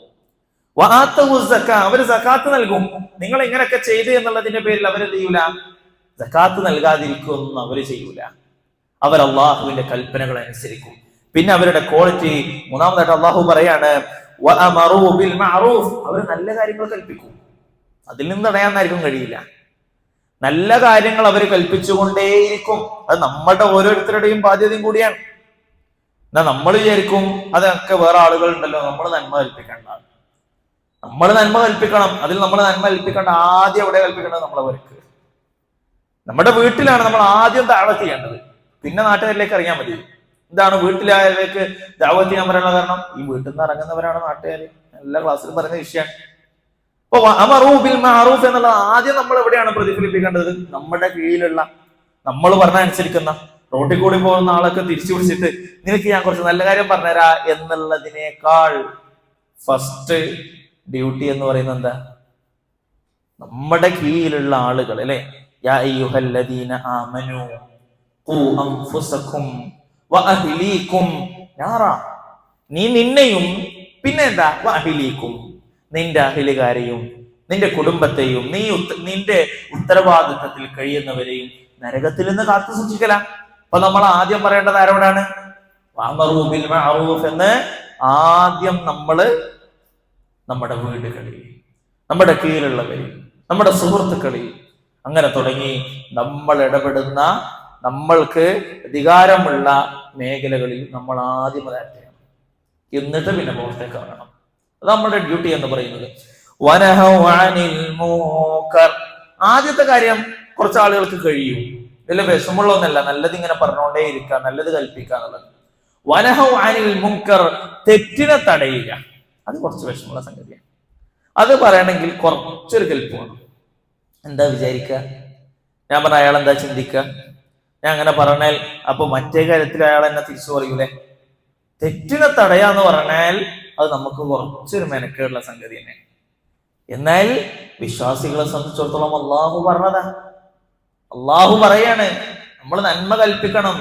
അവര് സക്കാത്ത് നൽകും. നിങ്ങൾ ഇങ്ങനെയൊക്കെ ചെയ്തു എന്നുള്ളതിന്റെ പേരിൽ അവരെന്ത് ചെയ്യൂല? സക്കാത്ത് നൽകാതിരിക്കൊന്നും അവര് ചെയ്യൂല. അവർ അള്ളാഹുവിന്റെ കൽപ്പനകൾ അനുസരിക്കും. പിന്നെ അവരുടെ ക്വാളിറ്റി മൂന്നാമതായിട്ട് അള്ളാഹു പറയാണ് അവർ നല്ല കാര്യങ്ങൾ കൽപ്പിക്കും. അതിൽ നിന്ന് തടയാന്നായിരിക്കും കഴിയില്ല. നല്ല കാര്യങ്ങൾ അവർ കൽപ്പിച്ചുകൊണ്ടേയിരിക്കും. അത് നമ്മുടെ ഓരോരുത്തരുടെയും ബാധ്യതയും കൂടിയാണ്. എന്നാ നമ്മൾ വിചാരിക്കും അതൊക്കെ വേറെ ആളുകൾ ഉണ്ടല്ലോ, നമ്മൾ നന്മ കൽപ്പിക്കേണ്ട, നമ്മൾ നന്മ കൽപ്പിക്കണം. അതിൽ നമ്മൾ നന്മ കൽപ്പിക്കേണ്ട ആദ്യം എവിടെ കൽപ്പിക്കേണ്ടത്? നമ്മളവർക്ക്, നമ്മുടെ വീട്ടിലാണ് നമ്മൾ ആദ്യം ദഅവത്ത് ചെയ്യേണ്ടത്. പിന്നെ നാട്ടുകാരിലേക്ക് ഇറങ്ങിയാൽ മതി. എന്താണ് വീട്ടിലായവർക്ക് ദഅവത്ത് ചെയ്യാൻ പറയാനുള്ള കാരണം? ഈ വീട്ടിൽ നിന്ന് ഇറങ്ങുന്നവരാണ് നാട്ടുകാർ. എല്ലാ ക്ലാസ്സിലും പറയുന്ന വിഷയമാണ്. അപ്പൊ അമറൂ ബിൽ മഅറൂഫ് എന്നുള്ള ആദ്യം നമ്മൾ എവിടെയാണ് പ്രതിഫലിപ്പിക്കേണ്ടത്? നമ്മുടെ കീഴിലുള്ള, നമ്മൾ പറഞ്ഞ അനുസരിക്കുന്ന, റോട്ടിൽ കൂടി പോകുന്ന ആളൊക്കെ തിരിച്ചു പിടിച്ചിട്ട് നിനക്ക് ഞാൻ കുറച്ച് നല്ല കാര്യം പറഞ്ഞുതരാ എന്നുള്ളതിനേക്കാൾ ഫസ്റ്റ് ഡ്യൂട്ടി എന്ന് പറയുന്നത് എന്താ? നമ്മുടെ കീഴിലുള്ള ആളുകൾ അല്ലെ, യാ അയ്യുഹല്ലദീന ആമനൂ ഖൂ അൻഫുസകും വഅഹ്ലീകും നാറാ, നീ നിന്നെയും പിന്നെ എന്താ വഅഹ്ലീകും, നിന്റെ അഹ്ലുകാരെയും നിന്റെ കുടുംബത്തെയും നിന്റെ ഉത്തരവാദിത്തത്തിൽ കഴിയുന്നവരെയും നരകത്തിൽ നിന്ന് കാത്തു സൂക്ഷിക്കല. അപ്പൊ നമ്മൾ ആദ്യം പറയേണ്ടത് ആരോടാണ്? വഅമറൂ ബിൽ മഅറൂഫ് എന്ന് ആദ്യം നമ്മള് നമ്മുടെ വീടുകളിൽ, നമ്മുടെ കീഴിലുള്ളവരിൽ, നമ്മുടെ സുഹൃത്തുക്കളിൽ, അങ്ങനെ തുടങ്ങി നമ്മൾ ഇടപെടുന്ന, നമ്മൾക്ക് അധികാരമുള്ള മേഖലകളിൽ നമ്മൾ ആദ്യം അത് ചെയ്യണം. എന്നിട്ട് പിന്നെ പുറത്തേക്ക് ഇറങ്ങണം. അത് നമ്മുടെ ഡ്യൂട്ടി എന്ന് പറയുന്നത്. വനഹൗ അനിൽ മുൻകർ, ആദ്യത്തെ കാര്യം കുറച്ച് ആളുകൾക്ക് കഴിയും, ഇതിൽ വിഷമുള്ളൊന്നല്ല, നല്ലത് ഇങ്ങനെ പറഞ്ഞുകൊണ്ടേ ഇരിക്കുക, നല്ലത് കൽപ്പിക്കുക എന്നുള്ളത്. വനഹൗ അനിൽ മുൻകർ, തെറ്റിനെ തടയുക, അത് കുറച്ച് വിഷമുള്ള സംഗതിയാണ്. അത് പറയണമെങ്കിൽ കുറച്ചൊരു കെൽപ്പ് വേണം. എന്താ വിചാരിക്കുക? ഞാൻ പറഞ്ഞ അയാൾ എന്താ ചിന്തിക്കുക? ഞാൻ അങ്ങനെ പറഞ്ഞാൽ അപ്പൊ മറ്റേ കാര്യത്തിൽ അയാൾ എന്നെ തിരിച്ചു പറയൂലേ? തെറ്റിനെ തടയാന്ന് പറഞ്ഞാൽ അത് നമുക്ക് കുറച്ചൊരു മെനക്കേടുള്ള സംഗതി തന്നെ. എന്നാൽ വിശ്വാസികളെ സംബന്ധിച്ചിടത്തോളം അള്ളാഹു പറഞ്ഞതാ, അള്ളാഹു പറയാണ് നമ്മൾ നന്മ കൽപ്പിക്കണം,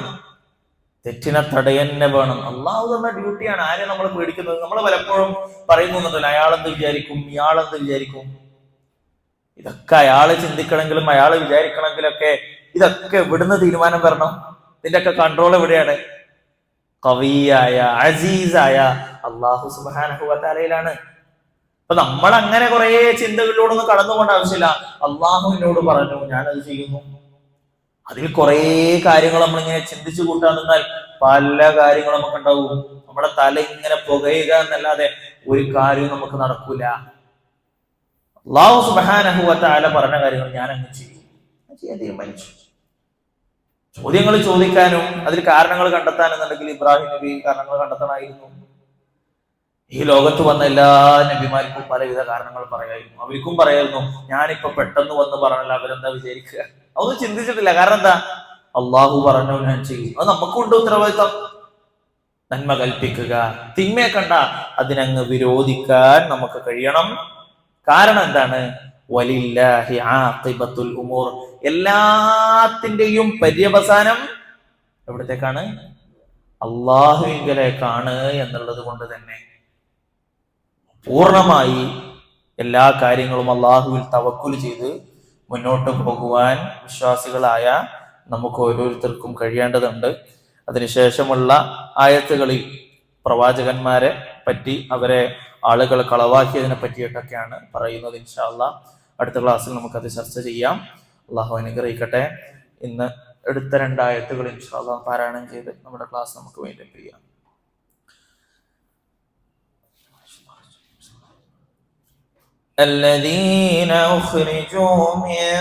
തെറ്റിനെ തടയന്നെ വേണം. അള്ളാഹു തന്ന ഡ്യൂട്ടിയാണ്. ആരെ നമ്മൾ പേടിക്കുന്നത്? നമ്മൾ പലപ്പോഴും പറയുന്നുണ്ടല്ലോ, അയാളെന്ത് വിചാരിക്കും, ഇയാളെന്ത് വിചാരിക്കും. ഇതൊക്കെ അയാള് ചിന്തിക്കണമെങ്കിലും അയാള് വിചാരിക്കണമെങ്കിലൊക്കെ ഇതൊക്കെ എവിടുന്ന് തീരുമാനം വരണം? ഇതിന്റെയൊക്കെ കൺട്രോൾ എവിടെയാണ്? ഖവിയായ അസീസായ അല്ലാഹു സുബ്ഹാനഹു വ തആലയിലാണ്. അപ്പൊ നമ്മൾ അങ്ങനെ കുറെ ചിന്തകളിലൂടെ കടന്നുകൊണ്ട് ആവശ്യമില്ല. അള്ളാഹു എന്നോട് പറഞ്ഞു, ഞാനത് ചെയ്യുന്നു. അതിൽ കുറെ കാര്യങ്ങൾ നമ്മളിങ്ങനെ ചിന്തിച്ചു കൂട്ടാൻ നിന്നാൽ പല കാര്യങ്ങളും നമുക്ക് ഉണ്ടാവും. നമ്മുടെ തല ഇങ്ങനെ പുകയുക എന്നല്ലാതെ ഒരു കാര്യവും നമുക്ക് നടക്കൂല. അല്ലാഹു സുബ്ഹാനഹു വ തആല പറഞ്ഞ കാര്യങ്ങൾ ഞാൻ അങ്ങ് ചെയ്യും, ചെയ്യാൻ തീരുമാനിച്ചു. ചോദ്യങ്ങൾ ചോദിക്കാനും അതിൽ കാരണങ്ങൾ കണ്ടെത്താനും എന്നുണ്ടെങ്കിൽ ഇബ്രാഹിം നബി കാരണങ്ങൾ കണ്ടെത്തണമായിരുന്നു. ഈ ലോകത്ത് വന്ന എല്ലാ നബിമാർക്കും പലവിധ കാരണങ്ങൾ പറയായിരുന്നു. അവർക്കും പറയായിരുന്നു, ഞാനിപ്പോ പെട്ടെന്ന് വന്ന് പറഞ്ഞാൽ അവരെന്താ വിചാരിക്കുക? അതൊന്നും ചിന്തിച്ചിട്ടില്ല. കാരണം എന്താ? അള്ളാഹു പറഞ്ഞു, ഞാൻ ചെയ്യും. അത് നമുക്കുണ്ട് ഉത്തരവാദിത്തം. നന്മ കൽപ്പിക്കുക, തിന്മയെ കണ്ട അതിനങ്ങ് വിരോധിക്കാൻ നമുക്ക് കഴിയണം. കാരണം എന്താണ്? വലില്ലാഹി ആഖിബത്തുൽ ഉമൂർ, എല്ലാത്തിന്റെയും പര്യവസാനം എവിടത്തേക്കാണ്? അള്ളാഹുവിങ്കലേക്കാണ് എന്നുള്ളത് കൊണ്ട് തന്നെ പൂർണ്ണമായി എല്ലാ കാര്യങ്ങളും അള്ളാഹുവിൽ തവക്കുൽ ചെയ്ത് മുന്നോട്ട് പോകുവാൻ വിശ്വാസികളായ നമുക്ക് ഓരോരുത്തർക്കും കഴിയേണ്ടതുണ്ട്. അതിനുശേഷമുള്ള ആയത്തുകളിൽ പ്രവാചകന്മാരെ പറ്റി, അവരെ ആളുകൾ കളവാക്കിയതിനെ പറ്റിയിട്ടൊക്കെയാണ് പറയുന്നത്. ഇൻഷാ അല്ലാഹ് അടുത്ത ക്ലാസ്സിൽ നമുക്കത് ചർച്ച ചെയ്യാം. അള്ളാഹു അനുഗ്രഹിക്കട്ടെ. ഇന്ന് എടുത്ത 2 ആയത്തുകൾ ഇൻഷാ അല്ലാഹ് പാരായണം ചെയ്ത് നമ്മുടെ ക്ലാസ് നമുക്ക് വൈൻഡപ്പ് ചെയ്യാം. الذين أخرجوا من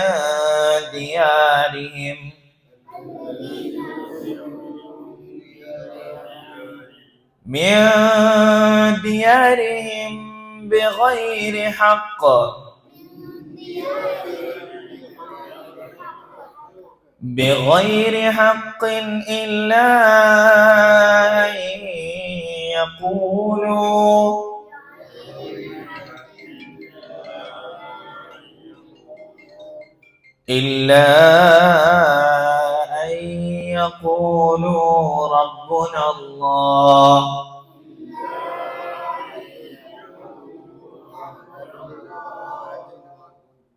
ديارهم بغير حق إلا أن يقولوا ربنا الله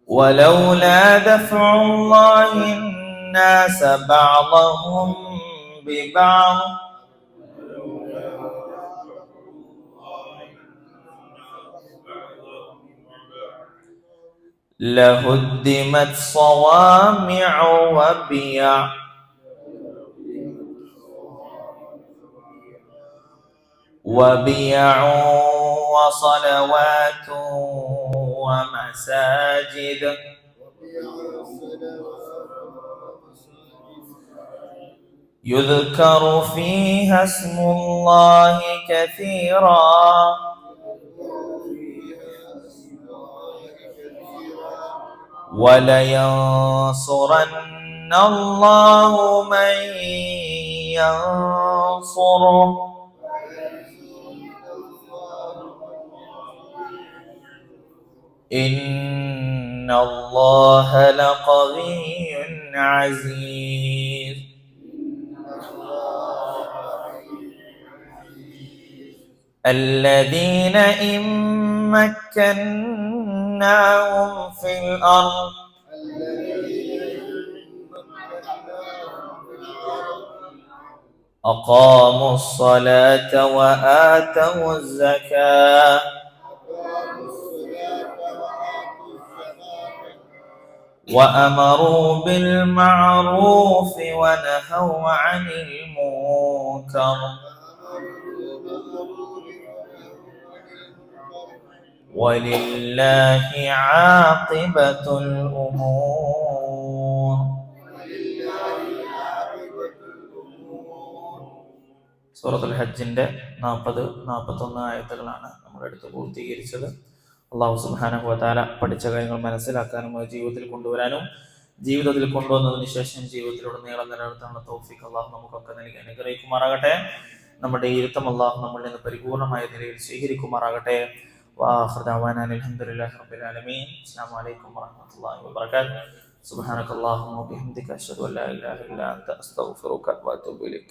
ولولا دفع الله الناس بعضهم ببعض لهدمت صوامع وبيع وصلوات ومساجد يذكر فيها اسم الله كثيرا ولينصرن الله من ينصره إن الله لقوي عزيز. الذين إن مكناهم في الأرض أقاموا الصلاة وآتوا الزكاة وأمروا بالمعروف ونهوا عن المنكر ولله عاقبة الأمور. സൂറത്തുൽ ഹജ്ജിന്റെ 40-41 ആയത്തുകളാണ് നമ്മുടെ അടുത്ത് പൂർത്തീകരിച്ചത്. അള്ളാഹു സുബ്ഹാനഹു വ തആല പഠിച്ച കാര്യങ്ങൾ മനസ്സിലാക്കാനും ജീവിതത്തിൽ കൊണ്ടുവരാനും ജീവിതത്തിൽ കൊണ്ടുവന്നതിന് ശേഷം ജീവിതത്തിലുടനീളം നിലനിർത്താനുള്ള തൗഫീഖ് അള്ളാഹു നമുക്കൊക്കെ നൽകി അനുഗ്രഹിക്കുമാറാകട്ടെ. നമ്മുടെ ഇരുത്തം അള്ളാഹു നമ്മളിൽ നിന്ന് പരിപൂർണമായ നിലയിൽ സ്വീകരിക്കുമാറാകട്ടെ. وآخر دعوانا الحمد لله رب العالمين. السلام عليكم ورحمة الله وبركاته. سبحانك اللهم وبحمدك أشهد أن لا إله إلا أنت أستغفرك وأتوب إليك.